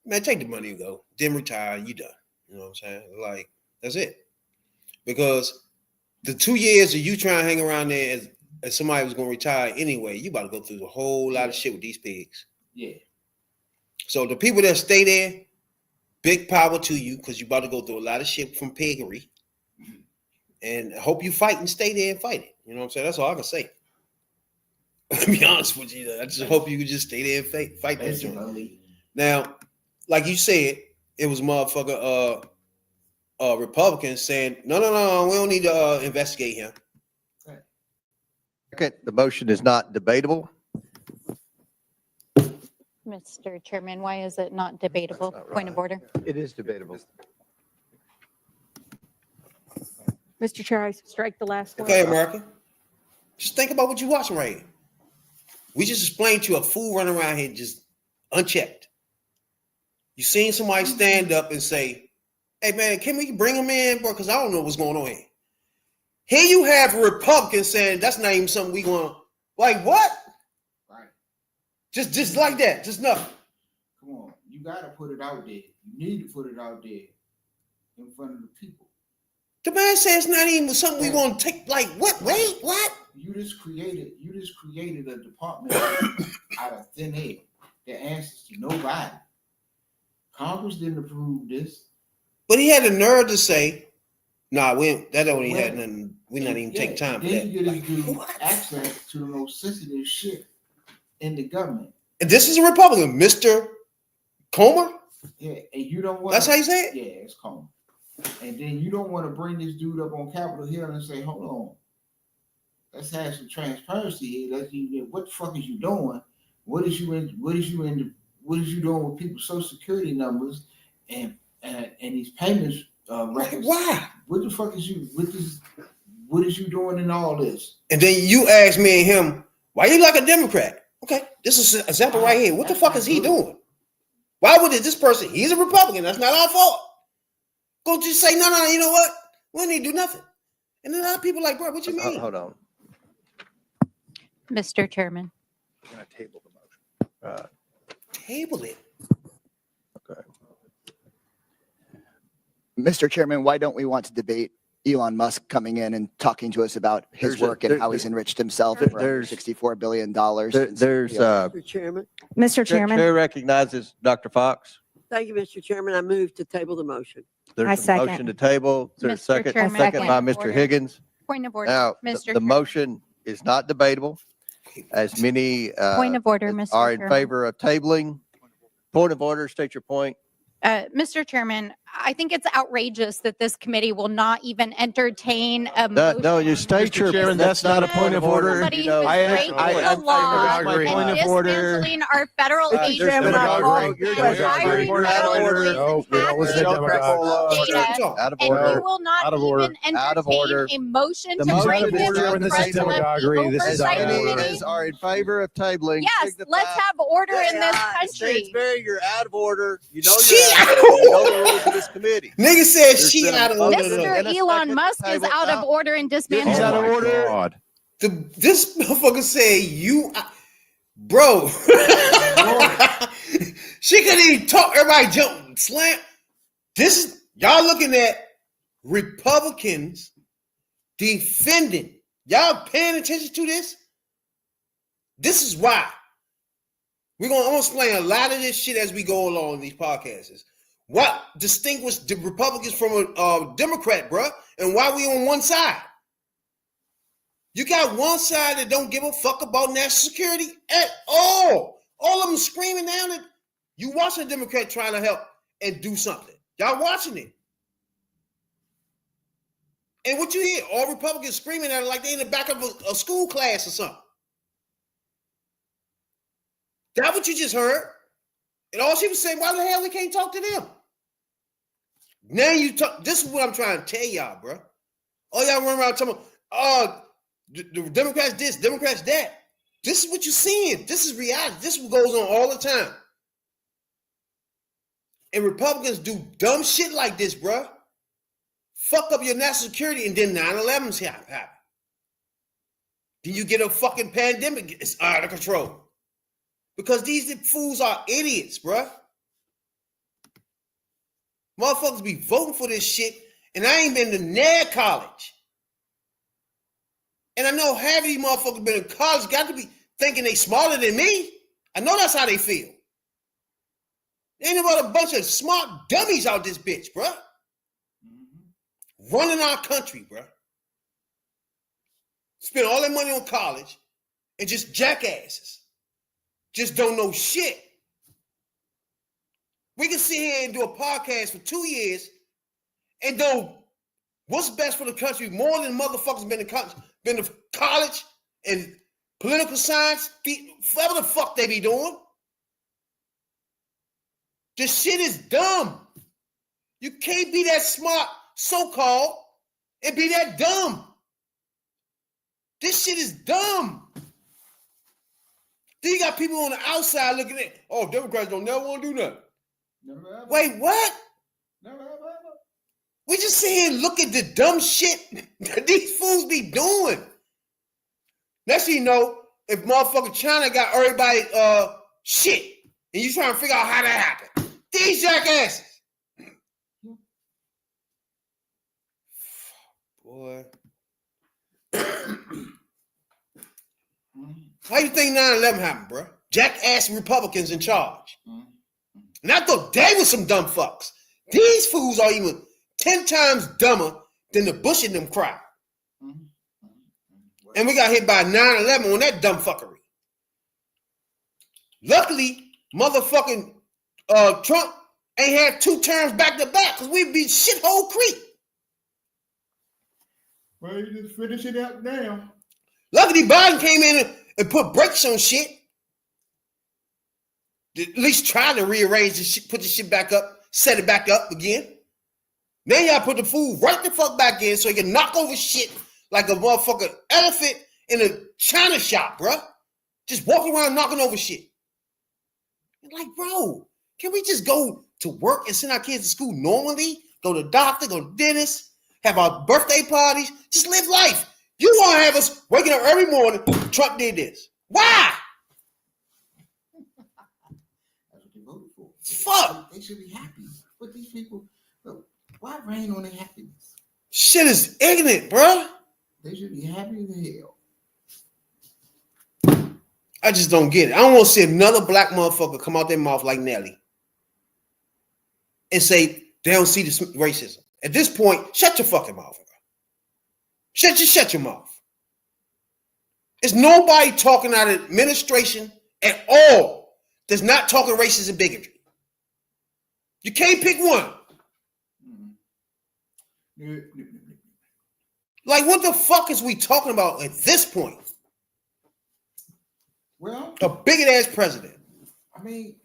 man, take the money and go. Then retire, you done. You know what I'm saying? Like, that's it. Because the 2 years of you trying to hang around there as somebody was going to retire anyway, you about to go through a whole lot of shit with these pigs. Yeah. So the people that stay there, big power to you, because you about to go through a lot of shit from piggery. And I hope you fight and stay there and fight it. You know what I'm saying? That's all I can say. To be honest with you, I just hope you can just stay there and fight that joint. Now, like you said, it was motherfucker Republicans saying, no, we don't need to investigate him. Second, the motion is not debatable. Mr. Chairman, why is it not debatable? That's not Point of right. order. It is debatable. Mr. Chair, I strike the last one. Okay, America. Just think about what you're watching right here. We just explained to you a fool running around here just unchecked. You seen somebody stand up and say, hey, man, can we bring him in, bro? Because I don't know what's going on here. Here you have a Republican saying that's not even something we going to, like, what? Right. Just like that. Just nothing. Come on. You got to put it out there. You need to put it out there in front of the people. The man says it's not even something we want to take. Like, what? Wait, what? You just created a department out of thin air that answers to nobody. Congress didn't approve this. But he had the nerve to say, nah, that don't even have nothing. We not even take time for that. Then you get Like, into what? access to the most sensitive shit in the government. And this is a Republican, Mr. Comer. Yeah, and you don't want. That's how you say it? Yeah, it's Comer. And then you don't want to bring this dude up on Capitol Hill and say, hold on, let's have some transparency here. What the fuck is you doing? What is you doing with people's social security numbers and these payments records? Why? What the fuck is you what is you doing in all this? And then you ask me and him, why you like a Democrat? Okay, this is an example right here. What the fuck is he doing? Why would this person? He's a Republican. That's not our fault. Go just say, no, you know what? We don't need to do nothing. And then other people like, bro, what you mean? Hold on. Mr. Chairman. We're going to table the motion. Table it. Okay. Mr. Chairman, why don't we want to debate Elon Musk coming in and talking to us about his work and how he's enriched himself for $64 billion? Mr. Chairman. Mr. Chairman. Chair recognizes Dr. Fox. Thank you, Mr. Chairman. I move to table the motion. There's a second. motion to table. There's a Mr. second. Chairman, Second by point of Mr. order. Higgins. Point of order. Now, Mr. the Chairman. motion is not debatable, as many Point of order, Mr. are in Chairman. favor of tabling. Point of order, state your point. Mr. Chairman, I think it's outrageous that this committee will not even entertain a motion. No, you state your. Chairman, that's not a point of order. Somebody You know, who's I- breaking I- the law agree. Point and of order. dismantling our federal There's agencies. Chairman, I and agree. You're hiring Point of federal order. agents No, we don't listen to and demagogues. data, Out of and order. you will not Out of order. even Out of order. entertain a motion The to motion bring is this Chairman, to this the is President demagoguery. This is Oversight out of order. Committee. As are in favor of tabling. Yes, signify. let's have order in this country. Stansbury, you're out of order. You know She you're out of out of order. You know order. the rules of this committee. Nigga said There's she been a out of motion order. and a Mr. Elon second Musk is table. out of order and dismantled. He's out of Oh my order. God. This motherfucker said you, bro. She couldn't even talk. Everybody jumped, slam. This is y'all looking at Republicans defending. Y'all paying attention to this? This is why. I'm gonna explain a lot of this shit as we go along in these podcasts. What distinguished the Republicans from a Democrat, bruh, and why we on one side? You got one side that don't give a fuck about national security at all. All of them screaming down it. You watching a Democrat trying to help and do something. Y'all watching it. And what you hear, all Republicans screaming at it like they in the back of a school class or something. That what you just heard. And all she was saying, why the hell we can't talk to them? Now you talk. This is what I'm trying to tell y'all, bro. All y'all run around talking about, the Democrats this, Democrats that. This is what you're seeing. This is reality. This is what goes on all the time. And Republicans do dumb shit like this, bro. Fuck up your national security, and then 9/11's happen. Then you get a fucking pandemic. It's out of control. Because these fools are idiots, bro. Motherfuckers be voting for this shit, and I ain't been to near college. And I know half of these motherfuckers been in college, got to be thinking they smarter than me. I know that's how they feel. Ain't about a bunch of smart dummies out this bitch, bruh. Running our country, bruh. Spend all their money on college and just jackasses. Just don't know shit. We can sit here and do a podcast for 2 years and know what's best for the country more than motherfuckers been to college and political science, whatever the fuck they be doing. This shit is dumb. You can't be that smart, so-called, and be that dumb. This shit is dumb. Then you got people on the outside looking at, oh, Democrats don't never want to do nothing. Wait, what? We just sit here and look at the dumb shit that these fools be doing. Next thing you know, if motherfucking China got everybody shit, and you trying to figure out how that happened. These jackasses. Boy. How you think 9/11 happened, bro? Jackass Republicans in charge. And I thought they were some dumb fucks. These fools are even 10 times dumber than the Bush and them crowd. And we got hit by 9/11 on that dumb fuckery. Luckily, motherfucking Trump ain't had 2 terms back to back because we'd be shithole creek. Well, you just finish it up now. Luckily, Biden came in and put brakes on shit. At least try to rearrange the shit, put the shit back up, set it back up again. Now y'all put the food right the fuck back in so he can knock over shit like a motherfucking elephant in a china shop, bruh. Just walking around knocking over shit. Like, bro, can we just go to work and send our kids to school normally? Go to the doctor, go to the dentist, have our birthday parties, just live life. You want to have us waking up every morning, Trump did this. Why? That's what they voted for. Fuck. They should be happy. But these people, look, why rain on their happiness? Shit is ignorant, bro. They should be happy as hell. I just don't get it. I don't want to see another black motherfucker come out their mouth like Nelly and say they don't see the racism. At this point, shut your fucking mouth, bro. Shut your mouth. There's nobody talking out of administration at all that's not talking racism and bigotry. You can't pick one. Like, what the fuck is we talking about at this point? Well, a bigot ass president. I mean,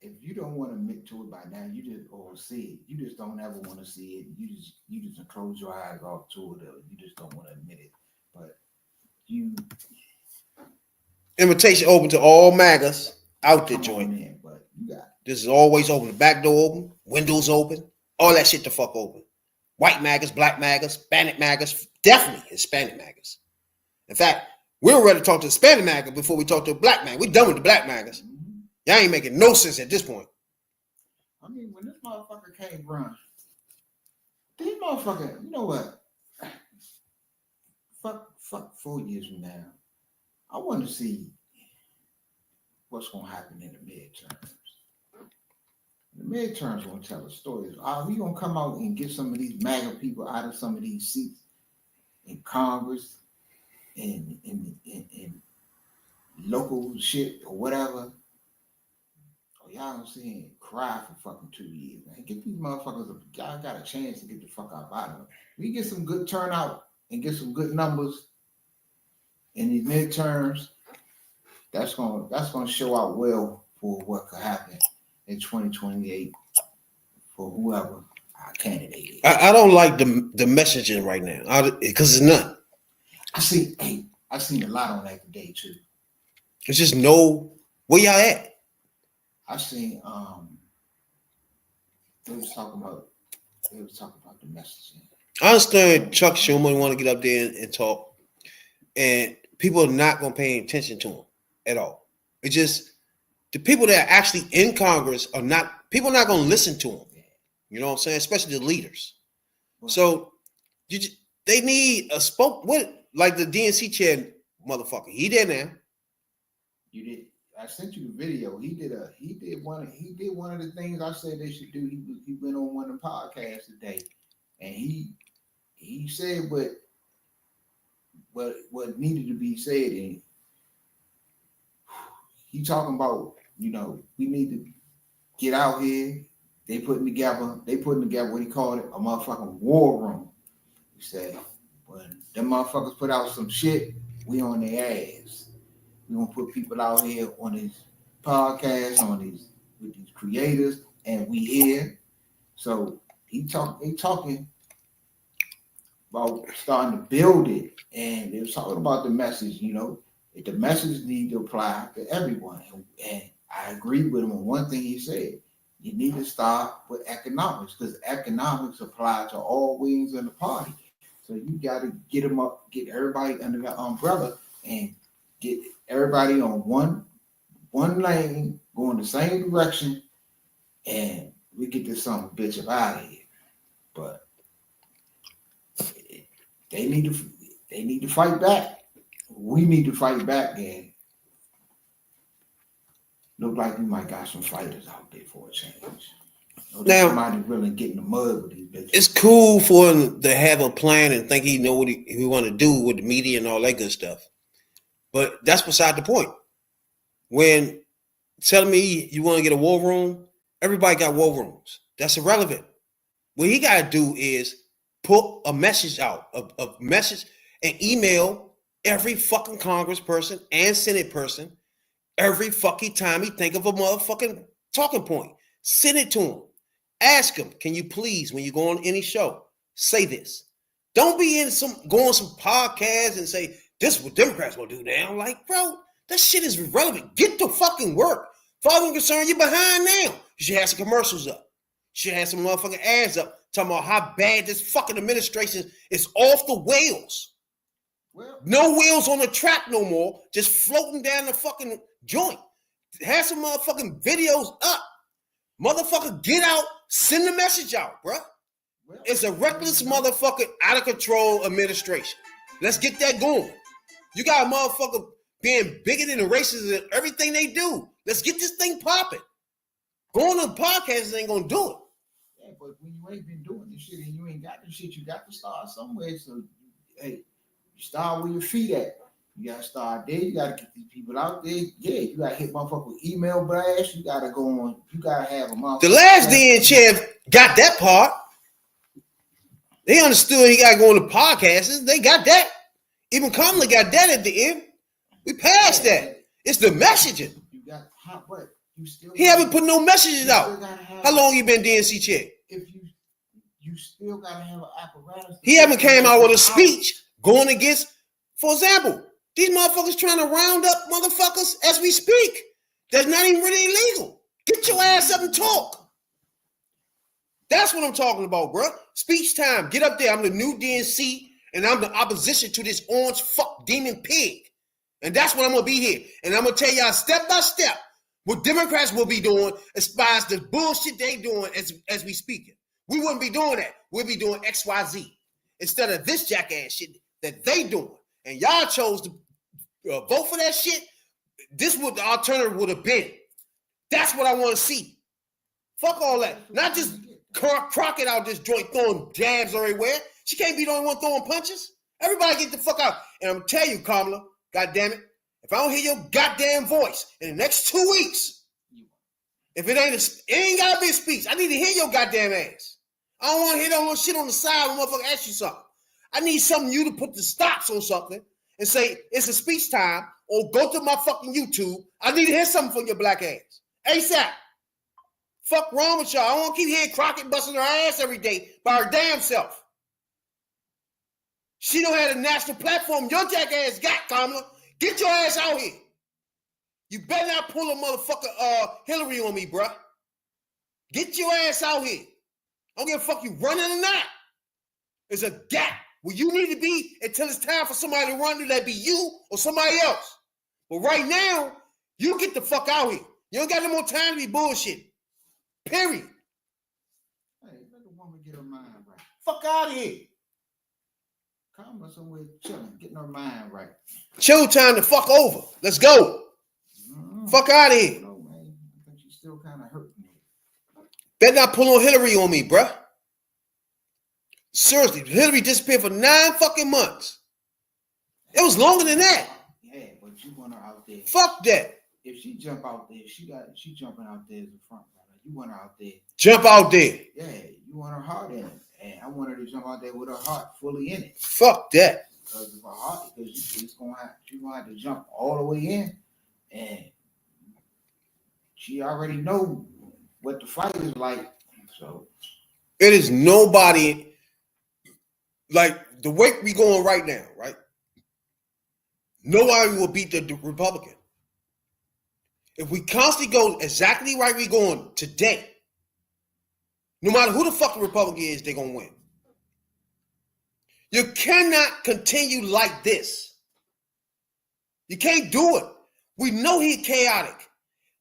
if you don't want to admit to it by now, you just or see it. You just don't ever want to see it. You just close your eyes off to it, or you just don't want to admit it. But you invitation open to all MAGAs out there, joint. In, but you got this is always open. The back door open, windows open, all that shit the fuck open. White MAGAs, black MAGAs, Hispanic MAGAs, definitely Hispanic MAGAs. In fact, we were ready to talk to Hispanic MAGA before we talk to a black MAGA. We're done with the black MAGAs. Y'all ain't making no sense at this point. I mean, when this motherfucker came run, these motherfucker, you know what? Fuck 4 years from now. I want to see what's going to happen in the midterms. The midterms going to tell us stories. Are we going to come out and get some of these MAGA people out of some of these seats in Congress and in local shit or whatever? Or y'all going to sit here and cry for fucking 2 years, man. Get these motherfuckers, y'all got a chance to get the fuck out of them. We get some good turnout and get some good numbers in these midterms. That's gonna show out well for what could happen in 2028 for whoever our candidate is. I don't like the messaging right now because it's none. I seen a lot on that today too. It's just no where y'all at. I seen they was talking about the messaging. I understand Chuck Schumer want to get up there and talk, and people are not gonna pay attention to him at all. It's just the people that are actually in Congress are not, people are not going to listen to them. You know what I'm saying? Especially the leaders. So they need a like the DNC chair motherfucker. He there now. You did. I sent you the video. He did one of the things I said they should do. He went on one of the podcasts today, and he said what needed to be said. And he talking about, you know, we need to get out here. They putting together what he called it, a motherfucking war room. He said, when them motherfuckers put out some shit, we on their ass. We gonna put people out here on these podcasts, with these creators, and we here. So he talking about starting to build it, and they was talking about the message. You know, if the message need to apply to everyone, and I agree with him on one thing he said. You need to start with economics, because economics apply to all wings of the party. So you got to get them up, get everybody under the umbrella, and get everybody on one lane, going the same direction, and we get this son of a bitch up out of here. But they need to fight back. We need to fight back, and look like we might got some fighters out there for a change. Now, somebody really get in the mud with these bitches. It's cool for him to have a plan and think he know what he want to do with the media and all that good stuff. But that's beside the point. When telling me you want to get a war room, everybody got war rooms. That's irrelevant. What he got to do is put a message out, a message, and email every fucking congressperson and Senate person every fucking time he think of a motherfucking talking point. Send it to him. Ask him, can you please, when you go on any show, say this. Don't be go on some podcast and say, this is what Democrats will do now. Like, bro, that shit is irrelevant. Get to fucking work. Father and concern, you're behind now. You should have some commercials up. You should have some motherfucking ads up talking about how bad this fucking administration is off the wheels. Well, no wheels on the track no more, just floating down the fucking joint. Have some motherfucking videos up. Motherfucker, get out, send the message out, bro. Well, it's a reckless motherfucking out of control administration. Let's get that going. You got a motherfucker being bigoted and racist in everything they do. Let's get this thing popping. Going on podcasts ain't gonna do it. Yeah, but when you ain't been doing this shit and you ain't got this shit, you got to start somewhere. So, hey, you start where your feet at. You gotta start there. You gotta get these people out there. Yeah, you gotta hit motherfucker with email blast. You gotta go on. You gotta have a motherfucker. The last DN chair got that part. They understood he gotta go on the podcasts. They got that. Even Kamala got that at the end. We passed that. It's the messaging. You got what? You still. He haven't put no messages out. How long you been DNC chair? If you still gotta have an apparatus. He haven't came out with a speech going against, for example. These motherfuckers trying to round up motherfuckers as we speak. That's not even really illegal. Get your ass up and talk. That's what I'm talking about, bro. Speech time. Get up there. I'm the new DNC, and I'm the opposition to this orange fuck demon pig. And that's what I'm going to be here. And I'm going to tell y'all step by step what Democrats will be doing as far as the bullshit they doing as we speaking. We wouldn't be doing that. We'll be doing XYZ instead of this jackass shit that they doing. And y'all chose to vote for that shit. This what the alternative would have been. That's what I want to see. Fuck all that. Not just Crockett out this joint throwing jabs everywhere. She can't be the only one throwing punches. Everybody get the fuck out. And I'm going to tell you, Kamala, goddamn it, if I don't hear your goddamn voice in the next 2 weeks, if it ain't got to be a speech. I need to hear your goddamn ass. I don't want to hear that little shit on the side when motherfucker ask you something. I need something you to put the stops on something and say it's a speech time, or go to my fucking YouTube. I need to hear something from your black ass. ASAP. Fuck wrong with y'all. I don't want to keep hearing Crockett busting her ass every day by her damn self. She don't have a national platform your jackass got, Kamala. Get your ass out here. You better not pull a motherfucker Hillary on me, bruh. Get your ass out here. I don't give a fuck you running or not. There's a gap where you need to be until it's time for somebody to run, that be you or somebody else. But right now, you get the fuck out here. You don't got no more time to be bullshit. Period. Hey, let the woman get her mind right. Fuck out of here. Come on somewhere chilling, getting her mind right. Chill time to fuck over. Let's go. Fuck out of here. No, man. I think she's still kind of hurting me. Better not pull on Hillary on me, bruh. Seriously, Hillary disappeared for 9 fucking months. It was longer than that. Yeah, but you want her out there. Fuck that. If she jump out there, she jumping out there as a front runner. You want her out there. Jump out there. Yeah, you want her heart in it. And I want her to jump out there with her heart fully in it. Fuck that. Because of her heart, because she's gonna have to jump all the way in. And she already know what the fight is like. So it is nobody like the way we going right now, right? Nobody will beat the Republican. If we constantly go exactly right we going today, no matter who the fuck the Republican is, they're gonna win. You cannot continue like this. You can't do it. We know he's chaotic,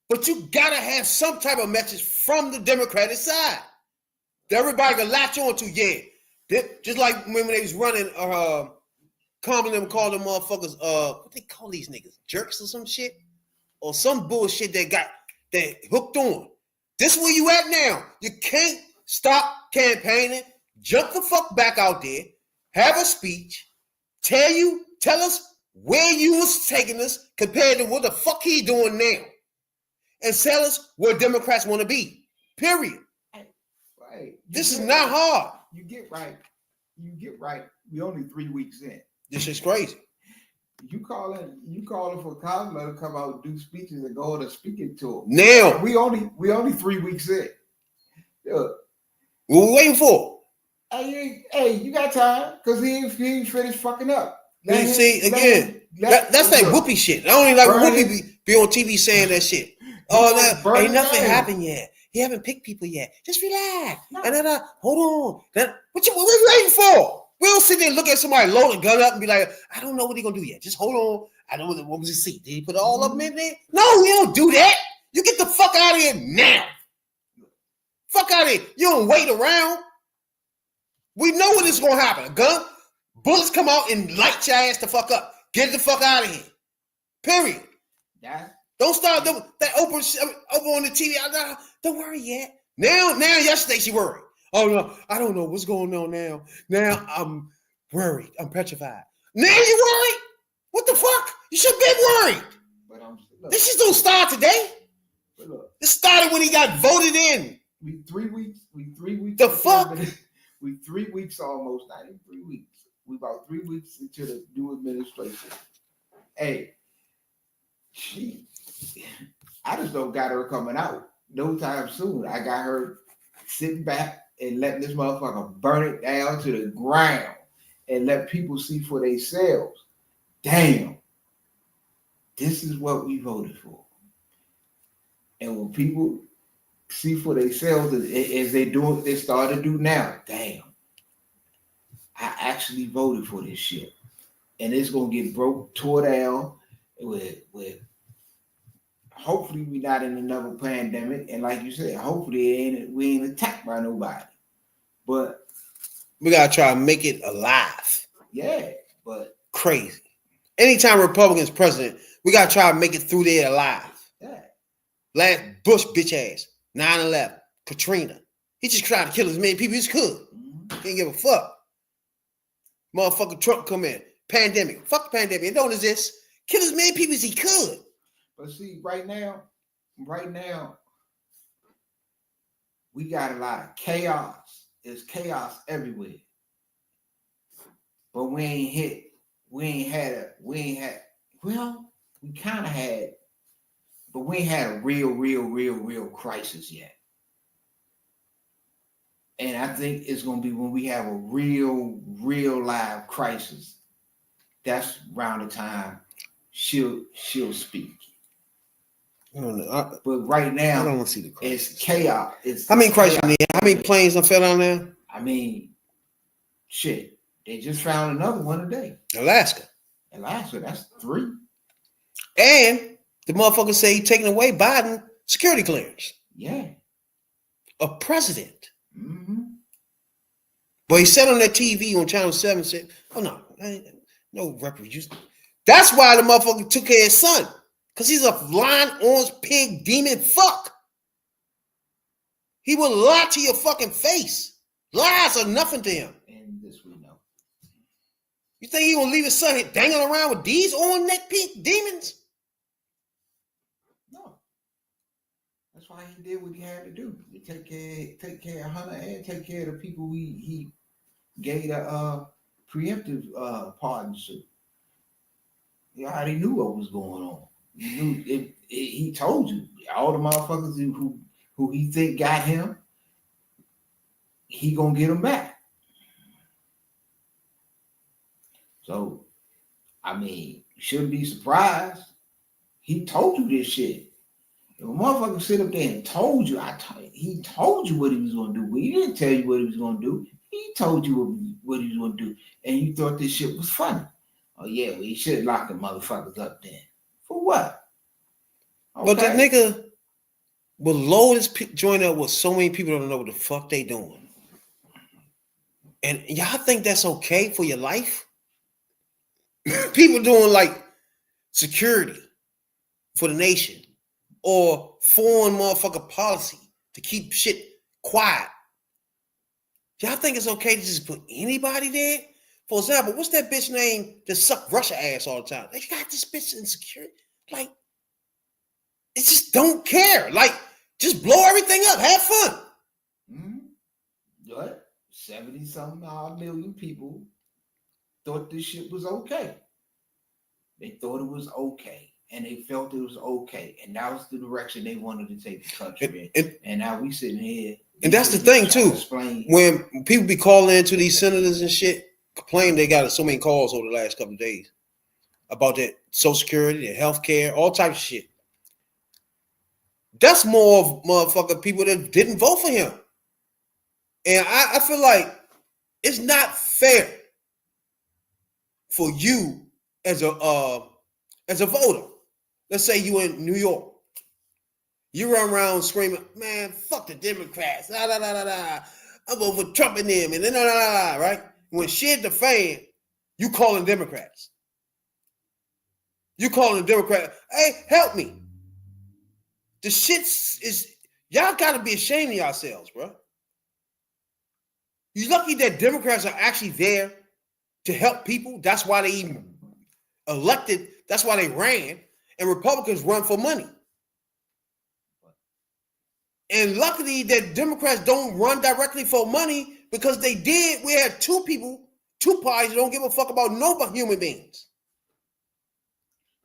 but you gotta have some type of message from the Democratic side that everybody can latch on to. Yeah, just like when they was running, calling them motherfuckers, what they call these niggas, jerks or some shit, or some bullshit that hooked on. This is where you at now. You can't stop campaigning. Jump the fuck back out there. Have a speech. Tell us where you was taking us compared to what the fuck he doing now. And tell us where Democrats want to be. Period. right. This is not hard. You get right. We only 3 weeks in. This is crazy. You calling for Kamala to come out and do speeches and go to speaking to him. Now we only 3 weeks in. Look, what we waiting for? Hey, you got time because he ain't finished fucking up. That's that Whoopi shit. I don't even like Whoopi be on TV saying that shit. Oh, ain't nothing happened yet. He haven't picked people yet. Just relax. No. Hold on. What we waiting for? We don't sit there and look at somebody load a gun up and be like, I don't know what he gonna do yet. Just hold on. I know what was his seat. Did he put all of them in there? No, we don't do that. You get the fuck out of here now. Fuck out of here. You don't wait around. We know when it's gonna happen. A gun, bullets come out and light your ass the fuck up. Get the fuck out of here. Period. Don't start that open over on the TV. Don't worry yet. Now, yesterday she worried. Oh no, I don't know what's going on now. Now I'm worried. I'm petrified. Now you worried? What the fuck? You should be worried. But this just don't start today. This started when he got voted in. We 3 weeks. The fuck? We 3 weeks almost. Not even 3 weeks. We about 3 weeks into the new administration. Hey, I just don't got her coming out no time soon. I got her sitting back and letting this motherfucker burn it down to the ground and let people see for themselves. Damn, this is what we voted for. And when people see for themselves as they start to do now, damn, I actually voted for this shit. And it's gonna get tore down with hopefully we're not in another pandemic. And like you said, hopefully we ain't attacked by nobody. But we gotta try to make it alive. Yeah, but crazy. Anytime Republicans president, we gotta try to make it through there alive. Yeah. Last Bush bitch ass, 9/11, Katrina. He just tried to kill as many people as he could. Didn't give a fuck. Motherfucker Trump come in. Pandemic. Fuck the pandemic. It don't exist. Kill as many people as he could. But see, right now, we got a lot of chaos. There's chaos everywhere. But we kind of had, but we ain't had a real crisis yet. And I think it's going to be when we have a real live crisis. That's around the time she'll speak. I don't know. But right now, I don't want to see the crisis. It's chaos. How many crises? How many planes done fell down there? I mean, shit. They just found another one today. Alaska, that's 3. And the motherfucker say he taking away Biden security clearance. Yeah. A president. Mm-hmm. But he said on that TV on Channel 7, said, oh no, no representative. That's why the motherfucker took care of his son. Because he's a lying, orange, pig, demon fuck. He will lie to your fucking face. Lies are nothing to him. And this we know. You think he gonna leave his son dangling around with these on neck pink demons? No. That's why he did what he had to do. He take care of Hunter and take care of the people he gave the preemptive pardon to. He already knew what was going on. He knew it. He told you all the motherfuckers who he think got him. He gonna get them back. So, I mean, you shouldn't be surprised. He told you this shit. If a motherfucker sit up there and told you, he told you what he was gonna do. Well, he didn't tell you what he was gonna do. He told you what he was gonna do, and you thought this shit was funny. Oh yeah, well, he should lock the motherfuckers up then. For what? Okay. But that nigga will load his joint up with so many people don't know what the fuck they doing. And y'all think that's okay for your life? People doing like security for the nation or foreign motherfucker policy to keep shit quiet. Y'all think it's okay to just put anybody there? For example, what's that bitch name that suck Russia ass all the time? They got this bitch in security. Like, it just don't care. Like, just blow everything up. Have fun. Mm-hmm. What? 70-something odd million people thought this shit was okay. They thought it was okay. And they felt it was okay. And that was the direction they wanted to take the country in. And now we sitting here. And that's the thing, too. When people be calling into these senators and shit, complain they got so many calls over the last couple of days about that Social Security, their health care, all types of shit. That's more of motherfucking people that didn't vote for him. And I feel like it's not fair for you as a voter. Let's say you in New York. You run around screaming, man, fuck the Democrats. Da, da, da, da, da. I'm voting for Trump and them. And then, da, da, da, da, right? When shit the fan, you calling Democrats. You calling the Democrat, hey, help me. The shit is, y'all got to be ashamed of yourselves, bro. You're lucky that Democrats are actually there to help people. That's why they even elected. That's why they ran. And Republicans run for money. And luckily that Democrats don't run directly for money because they did. We had two parties that don't give a fuck about no but human beings.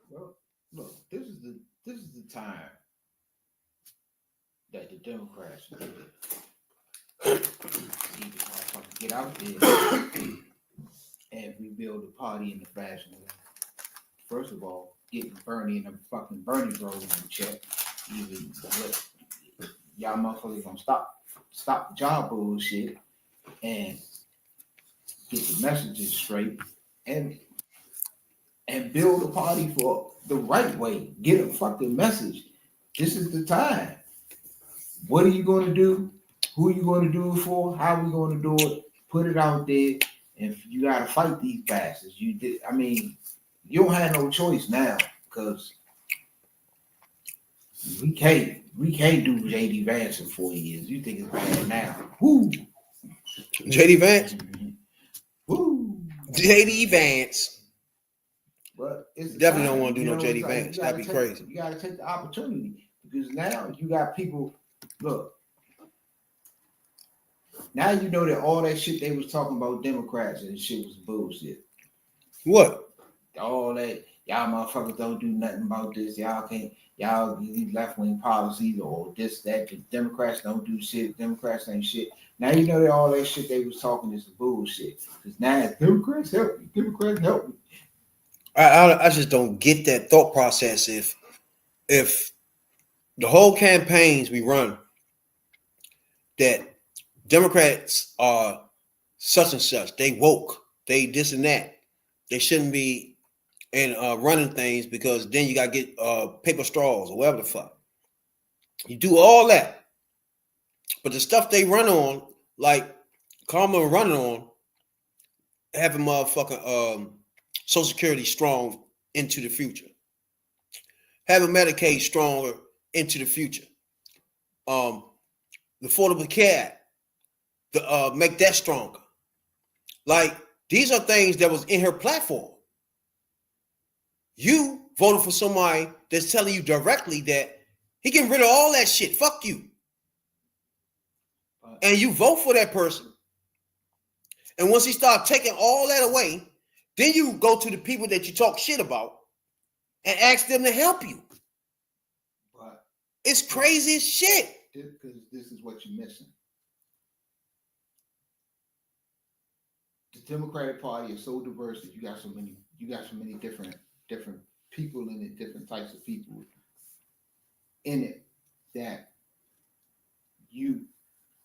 Well, look, this is the time that the Democrats get out there and rebuild the party in the fashion way. First of all, getting Bernie and the fucking Bernie bros in check. Even y'all motherfuckers gonna stop the job bullshit and get the messages straight and build a party for the right way. Get a fucking message. This is the time. What are you going to do? Who are you going to do it for? How are we going to do it? Put it out there. And you got to fight these bastards. You don't have no choice now because we can't do JD Vance in 4 years. You think it's bad now? Woo! JD Vance? Woo! JD Vance. But it's definitely don't want to do no JD Vance. That'd be crazy. You got to take the opportunity because now you got people. Look, now you know that all that shit they was talking about Democrats and shit was bullshit. What? All that y'all motherfuckers don't do nothing about this. Y'all can't. Y'all these left wing policies or this that. The Democrats don't do shit. Democrats ain't shit. Now you know that all that shit they was talking is bullshit. Because now Democrats help me. Democrats help me. I just don't get that thought process. If the whole campaigns we run that Democrats are such and such, they woke, they this and that, they shouldn't be in running things because then you got to get paper straws or whatever the fuck. You do all that. But the stuff they run on, like Karma running on, having motherfucking Social Security strong into the future. Having Medicaid stronger into the future. The Affordable Care Act, make that stronger. Like, these are things that was in her platform. You voted for somebody that's telling you directly that he getting rid of all that shit. Fuck you. And you vote for that person. And once he starts taking all that away, then you go to the people that you talk shit about and ask them to help you. But it's crazy as shit. Because this is what you're missing. The Democratic Party is so diverse that you got so many different people in it, different types of people in it, that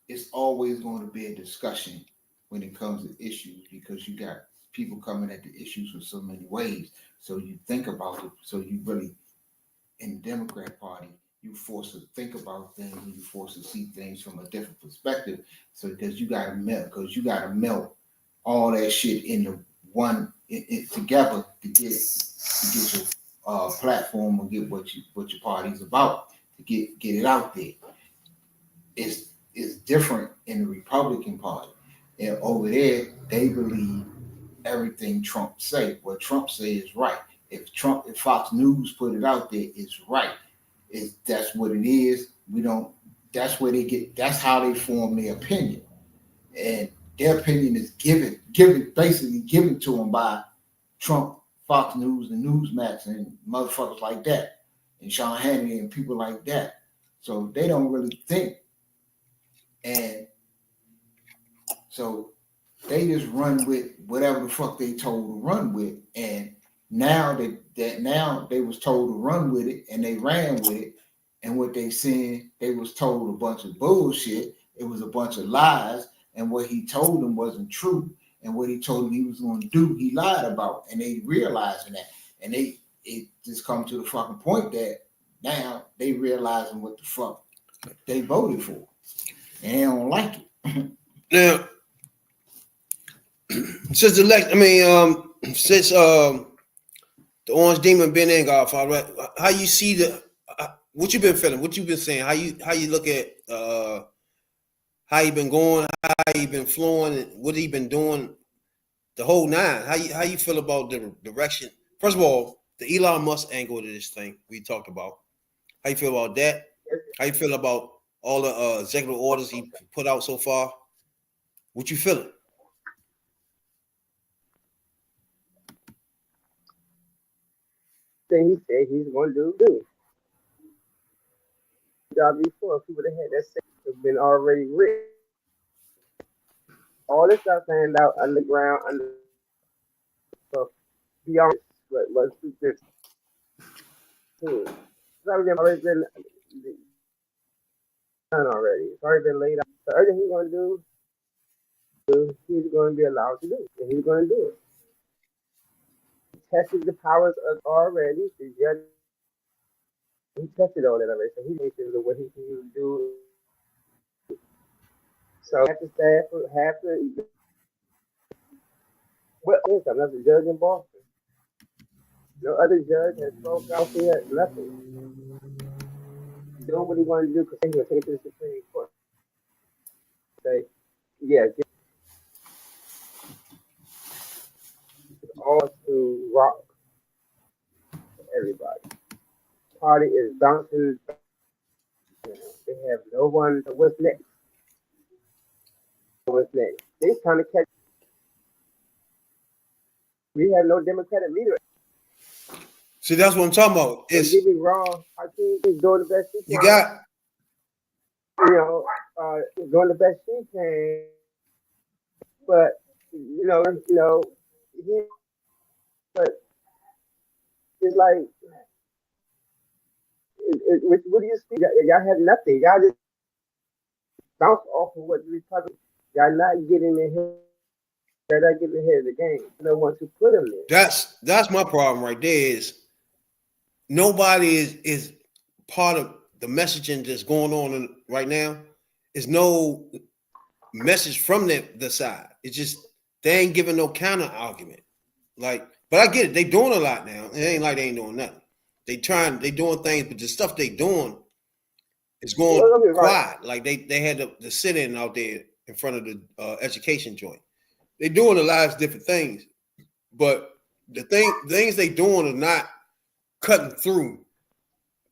it's always going to be a discussion when it comes to issues, because you got people coming at the issues in so many ways. So you think about it. So you really, in the Democrat Party, you forced to think about things and you forced to see things from a different perspective. So because you got to melt all that shit into one together to get your platform and get what your party's about, to get it out there. It's different in the Republican Party. And over there, they believe everything Trump say. What Trump say is right. If Fox News put it out there, it's right. That's what it is. That's where they get. That's how they form their opinion, and their opinion is basically given to them by Trump, Fox News, and Newsmax, and motherfuckers like that, and Sean Hannity and people like that. So they don't really think, and so they just run with whatever the fuck they told to run with. And now they was told to run with it, and they ran with it. And what they saying, they was told a bunch of bullshit. It was a bunch of lies. And what he told them wasn't true. And what he told them he was going to do, he lied about. And they realizing that. And it just come to the fucking point that now they realizing what the fuck they voted for. And they don't like it. Now, since the Orange Demon been in, Godfather, how you see what you been feeling, what you been saying, how you look at how he been going, how he been flowing, and what he been doing, the whole nine. How you feel about the direction? First of all, the Elon Musk angle to this thing we talked about. How you feel about that? How you feel about all the executive orders he put out so far? What you feeling? Thing he said he's going to do. Job before, people that had that have been already rich. All this stuff handed out underground, so beyond what this. It's already been done already. It's already been laid out. So everything he's going to do, he's going to be allowed to do, and he's going to do it. Tested the powers of already. The judge, he tested all that already, so he makes it what he can do. So half the staff, what is another judge in Boston? No other judge has spoke out here, nothing. Doing what he wanted to do because he was taking it to the Supreme Court. Say, yeah, all to rock for everybody. Party is bouncing. They have no one. What's next? What's next? They trying to catch. We have no Democratic leader. See, that's what I'm talking about. Don't get me wrong. I think he's doing the best he can. You got, doing the best she can. But but it's like, what do you speak? Y'all have nothing. Y'all just bounce off of what the Republicans. Y'all not getting ahead. Y'all not getting ahead of the game. No one to put them there. That's my problem right there. Is nobody is part of the messaging that's going on right now is no message from the side. It's just they ain't giving no counter argument. Like, but I get it. They doing a lot now. It ain't like they ain't doing nothing. They doing things, but the stuff they doing is going quiet. Like they had the sit-in out there in front of the education joint. They doing a lot of different things, but the things they doing are not cutting through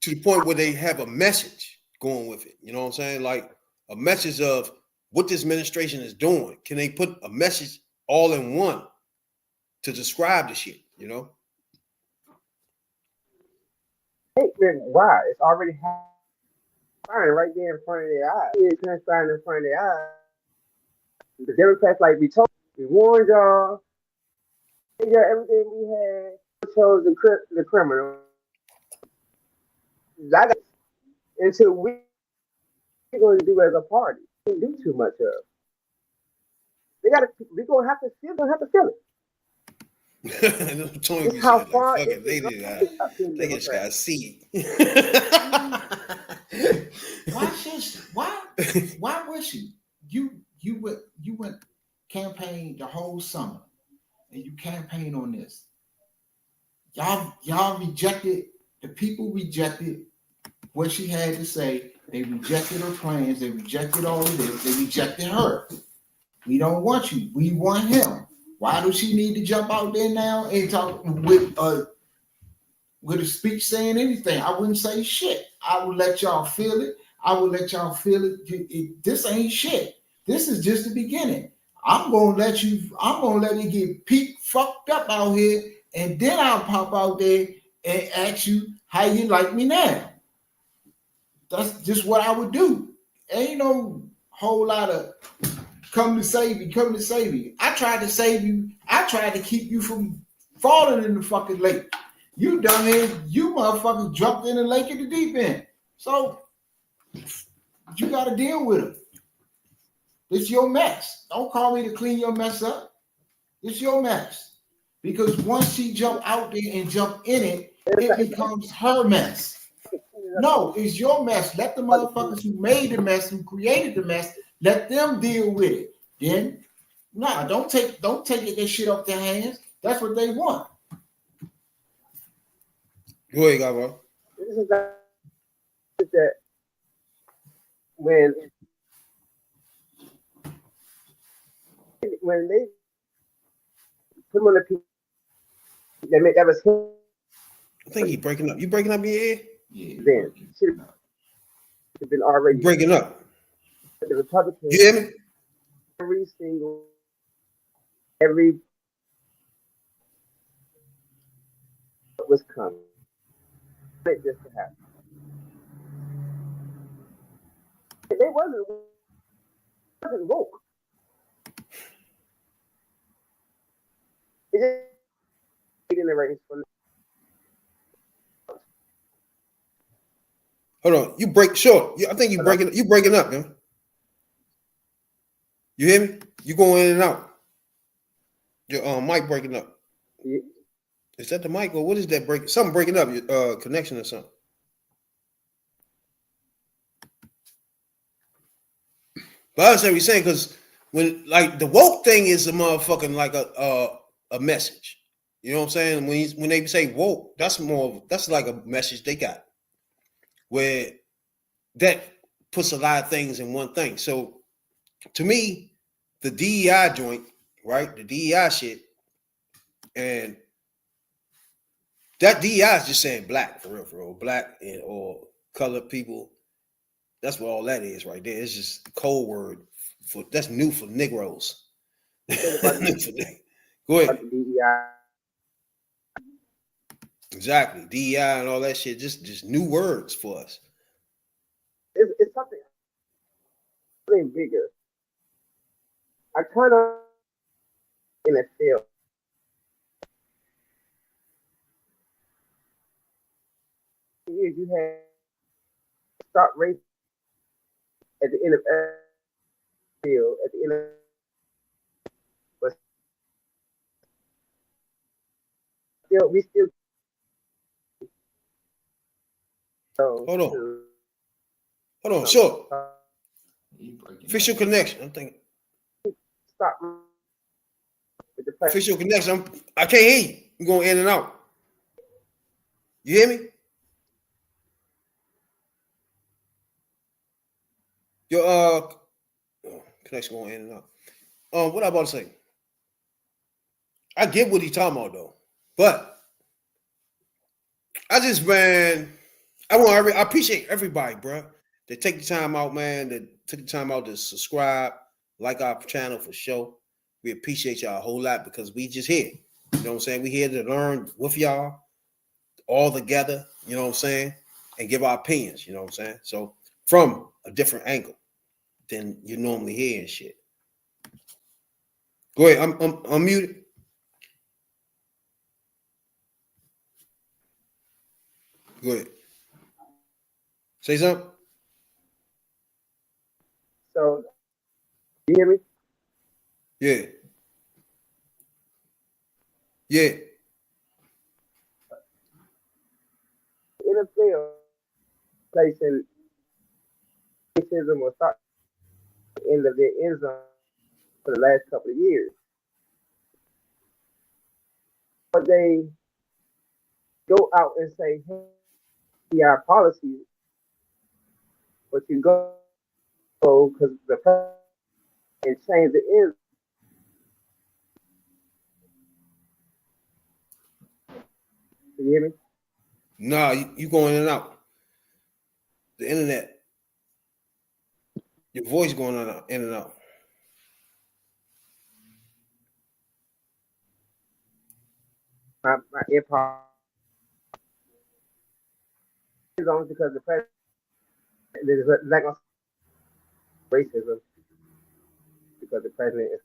to the point where they have a message going with it. You know what I'm saying? Like a message of what this administration is doing. Can they put a message all in one to describe the shit, you know? Why? It's already happening right there in front of their eyes. It's transpiring in front of their eyes. The Democrats, like we warned y'all. Everything we had chose the criminal. Until we're going to do as a party, we do too much of. We're gonna have to feel it. It's how far like, fuck it, they just gotta see. Why was you went campaign the whole summer and you campaigned on this? Y'all rejected, the people rejected what she had to say. They rejected her plans, they rejected all of this, they rejected her. We don't want you, we want him. Why does she need to jump out there now and talk with a speech saying anything? I wouldn't say shit. I would let y'all feel it. This ain't shit. This is just the beginning. I'm gonna let it get peak fucked up out here, and then I'll pop out there and ask you how you like me now. That's just what I would do. Ain't no whole lot of come to save me. I tried to save you. I tried to keep you from falling in the fucking lake. You done here, you motherfuckers jumped in the lake at the deep end. So you got to deal with it. It's your mess. Don't call me to clean your mess up. It's your mess. Because once she jump out there and jump in it, it becomes her mess. No, it's your mess. Let the motherfuckers who made the mess, who created the mess, let them deal with it. Then, don't take that shit off their hands. That's what they want. Go ahead, Gabo. This is that when they put him on the people, that was him. I think he's breaking up. You breaking up your ear? Yeah. Then should have been already breaking up. The Republicans. You hear me? Every was coming. It just to happen. They wasn't woke. It just in the race for. Hold on, you break short. I think you breaking up, man. You hear me? You going in and out. Your mic breaking up. Yeah. Is that the mic or what is that breaking? Something breaking up, your connection or something. But I understand what you're saying, because when like the woke thing is a motherfucking like a message. You know what I'm saying? When they say woke, that's like a message they got. Where that puts a lot of things in one thing. So to me, the DEI joint, right? The DEI shit, and that DEI is just saying black for real, black and or colored people. That's what all that is right there. It's just a code word that's new for Negroes. Go ahead. Exactly, DEI and all that shit. Just new words for us. It's something bigger. I turn on in a field. You had start race at the end of every field, at the end of but we still hold on. Hold on, sure. He breaking Official up. connection. I'm thinking. Stop with the press. Official connection. I can't hear you. You're going in and out. You hear me? Your connection going in and out. What I about to say? I get what he's talking about though, but I just I appreciate everybody, bro. They take the time out, man. That took the time out to subscribe, like our channel for sure. We appreciate y'all a whole lot because we just here. You know what I'm saying? We here to learn with y'all all together. You know what I'm saying? And give our opinions. You know what I'm saying? So from a different angle than you normally hear and shit. Go ahead. I'm muted. Go ahead. Say something. So, you hear me? Yeah. Yeah. NFL placing racism or start in the end zone for the last couple of years. But they go out and say, hey, our policies, but you go because the president and change the end. Can you hear me? Nah, you going in and out. The internet. Your voice going in and out. My empire is on because the president is not going to racism because the president is.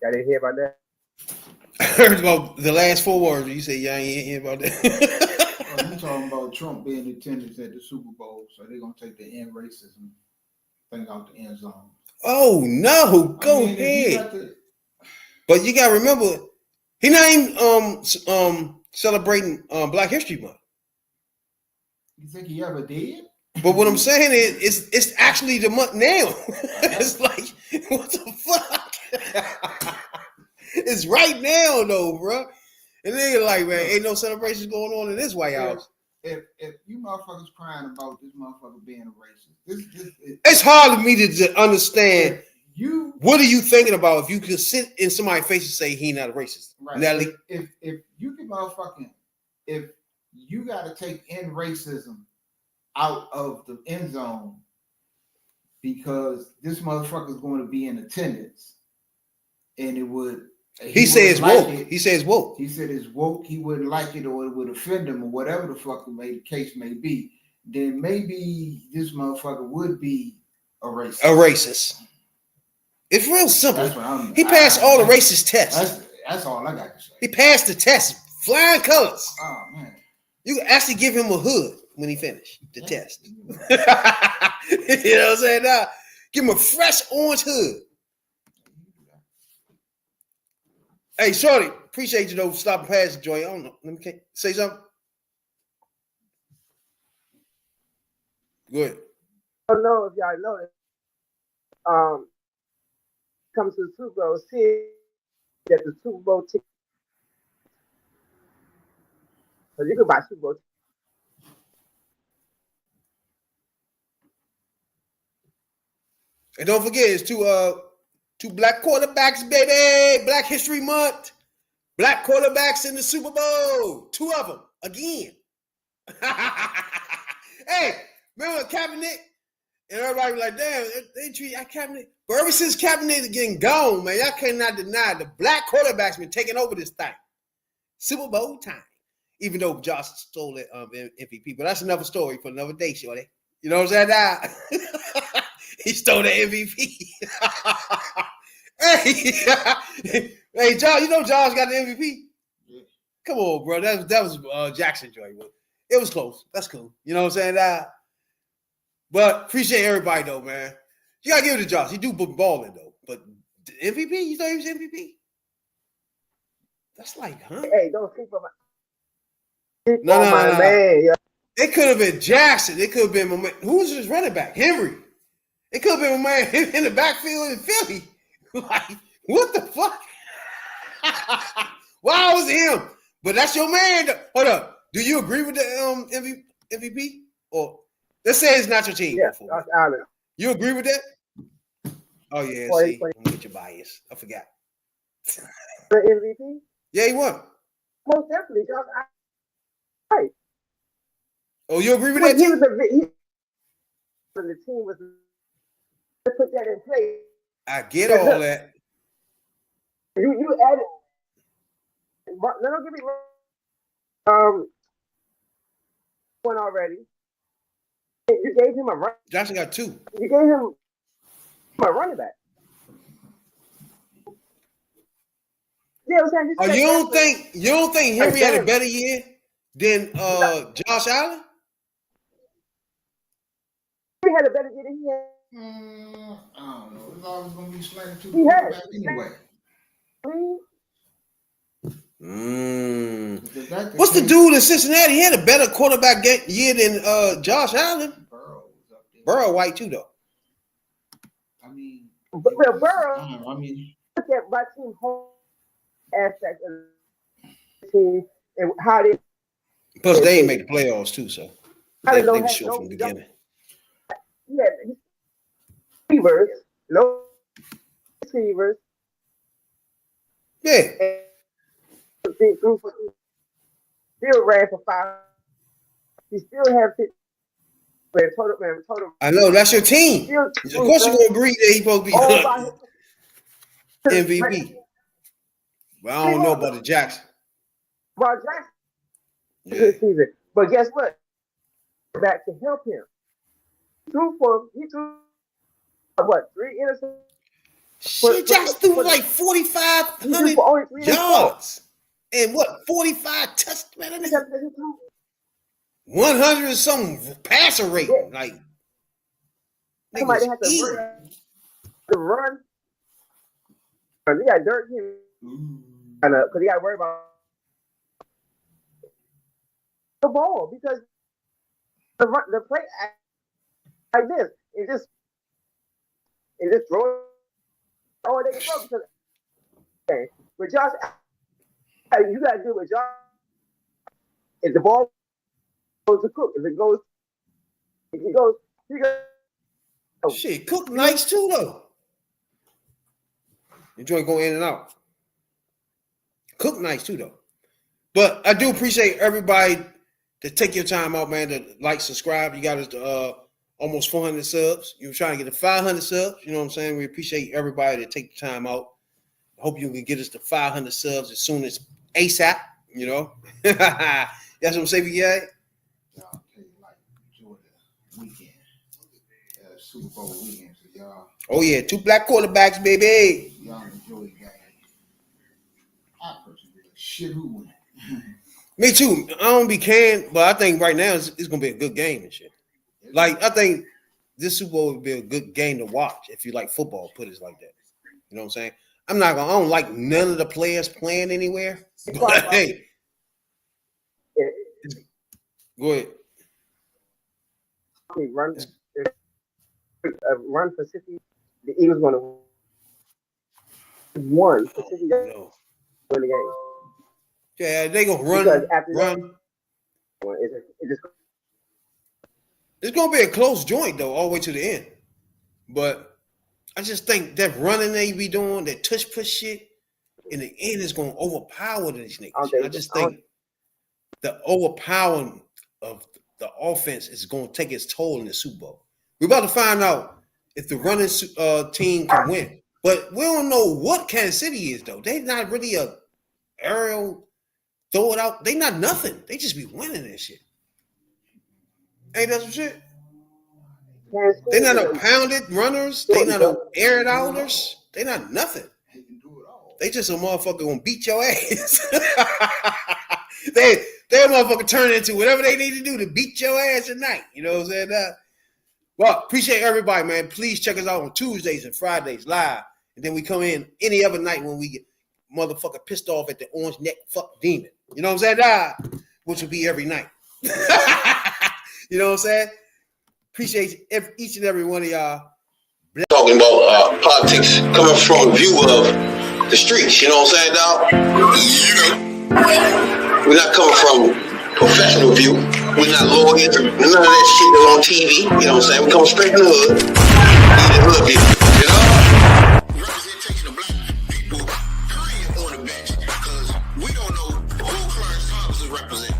Y'all didn't hear about that? I heard about the last 4 words. You say y'all ain't hear about that. You talking about Trump being in attendance at the Super Bowl, so they're gonna take the end racism thing out the end zone. Oh no, go ahead. But you gotta remember, he not even celebrating Black History Month. You think he ever did? But what I'm saying is it's actually the month now. It's like, what the fuck? It's right now though, bro. And they're like, man, ain't no celebrations going on in this White House. If you motherfuckers crying about this motherfucker being a racist, it's hard for me to understand. You, what are you thinking about if you could sit in somebody's face and say he not a racist? Right. Nelly? If you can motherfucking, if you got to take in racism out of the end zone because this motherfucker is going to be in attendance, and it would. He says woke. He says woke. He said it's woke. He wouldn't like it, or it would offend him, or whatever the fuck the case may be. Then maybe this motherfucker would be a racist. A racist. It's real simple. That's what he passed all the racist tests. That's all I got to say. He passed the test, flying colors. Oh man. You can actually give him a hood when he finished the test. You know what I'm saying? Now, give him a fresh orange hood. Hey, Shorty, appreciate you though for stopping past, Joy. I don't know. Let me say something. Go ahead. I don't know if y'all know it. Comes to the Super Bowl, see that the Super Bowl ticket. So you can buy Super Bowl tickets. And don't forget, it's two black quarterbacks, baby. Black History Month. Black quarterbacks in the Super Bowl. 2 of them again. Hey, remember Kaepernick? And everybody was like, damn, they treat Kaepernick. But ever since Kaepernick is getting gone, man, y'all cannot deny the black quarterbacks been taking over this thing. Super Bowl time. Even though Josh stole it MVP. But that's another story for another day, shorty. You know what I'm saying? He stole the MVP. Hey, Josh, you know Josh got the MVP? Yeah. Come on, bro. That was Jackson joy. It was close. That's cool. You know what I'm saying? But appreciate everybody though, man. You gotta give it to Josh. He do balling though. But MVP, you thought he was MVP? That's like, huh? Hey, don't sleep on my. No, no, my no, no. man, yeah. It could have been Jackson. It could have been my man. Who was his running back? Henry. It could have been my man in the backfield in Philly. Like, what the fuck? Why was it him? But that's your man. Hold up. Do you agree with the MVP? Or let's say it's not your team. Yeah, Josh Allen. You agree with that? Oh yeah, Play, see, play. I'm with your bias. I forgot. The MVP? Yeah, he won. Most definitely, Josh Allen. Right. Oh, you agree with Well, that he too? was the team was to put that in place. I get all that. You added. No, don't give me wrong. One already. You gave him a run. Johnson got 2. You gave him a running back. Yeah, I'm saying. Oh, you don't think Henry had a better year than Josh Allen? He had a better year than he had. I don't know. It's always going to be slanted to He the has. quarterback anyway. What's the dude in Cincinnati? He had a better quarterback year than Josh Allen. Burrow white too, though. I mean, Burrow. I mean, Look at my team whole aspect of the team and how they. Plus, they ain't make the playoffs too, so they were sure from the beginning. Yeah, receivers, low receivers. Yeah. Still ran for 5. He still have 50. Total. I know that's your team. Of course, you're gonna agree that he's supposed to be MVP. But I don't know about the Jackson. Well, Jackson, good season. But guess what? Back to help him. He threw what, 3 interceptions? Shit, Jackson threw like 4,500 yards and what, 45 touchdowns? 100 and some passer rate. Like, somebody had to run. He got dirt here. Because he got to worry about the ball because the play like this. It just throw it. Oh, they can throw because okay. With Josh, you got to do with Josh. If the ball goes to Cook, if he goes. Shit, Cook nice too though. The joint go in and out. Cook nice too though. But I do appreciate everybody to take your time out, man, to like, subscribe. You got us to almost 400 subs. You're trying to get to 500 subs. You know what I'm saying? We appreciate everybody to take the time out. I hope you can get us to 500 subs as soon as ASAP, you know? That's what I'm saying, yeah? Y'all enjoy the weekend. Super Bowl weekend. So y'all. Oh, yeah. 2 black quarterbacks, baby. Y'all enjoy the game. I personally give a shit who wins. Me too. I don't be canned, but I think right now it's going to be a good game and shit. Like, I think this Super Bowl would be a good game to watch if you like football, put it like that. You know what I'm saying? I don't like none of the players playing anywhere. But hey, go ahead. Run for 60. The Eagles going to win for 60 win the game. Yeah, they gonna run. It's gonna be a close joint though, all the way to the end. But I just think that running they be doing, that touch push shit, in the end is gonna overpower these niggas. I just think the overpowering of the offense is gonna take its toll in the Super Bowl. We're about to find out if the running team can win, but we don't know what Kansas City is though. They're not really a aerial. Throw it out. They not nothing. They just be winning that shit. Ain't that some shit? They not no pounded runners. They not no air it outers. They not nothing. They just a motherfucker gonna beat your ass. they motherfucker turn into whatever they need to do to beat your ass at night. You know what I'm saying? Well, appreciate everybody, man. Please check us out on Tuesdays and Fridays live. And then we come in any other night when we get motherfucker pissed off at the orange neck fuck demon. You know what I'm saying? which will be every night. You know what I'm saying? Appreciate each and every one of y'all. Talking about politics coming from a view of the streets, you know what I'm saying, dog? We're not coming from professional view. We're not lawyers, none of that shit that's on TV, you know what I'm saying? We come straight from the hood. We the hood view, you know? Representation of black people, period, on the bench, because we don't know who Clarence Thomas is representing.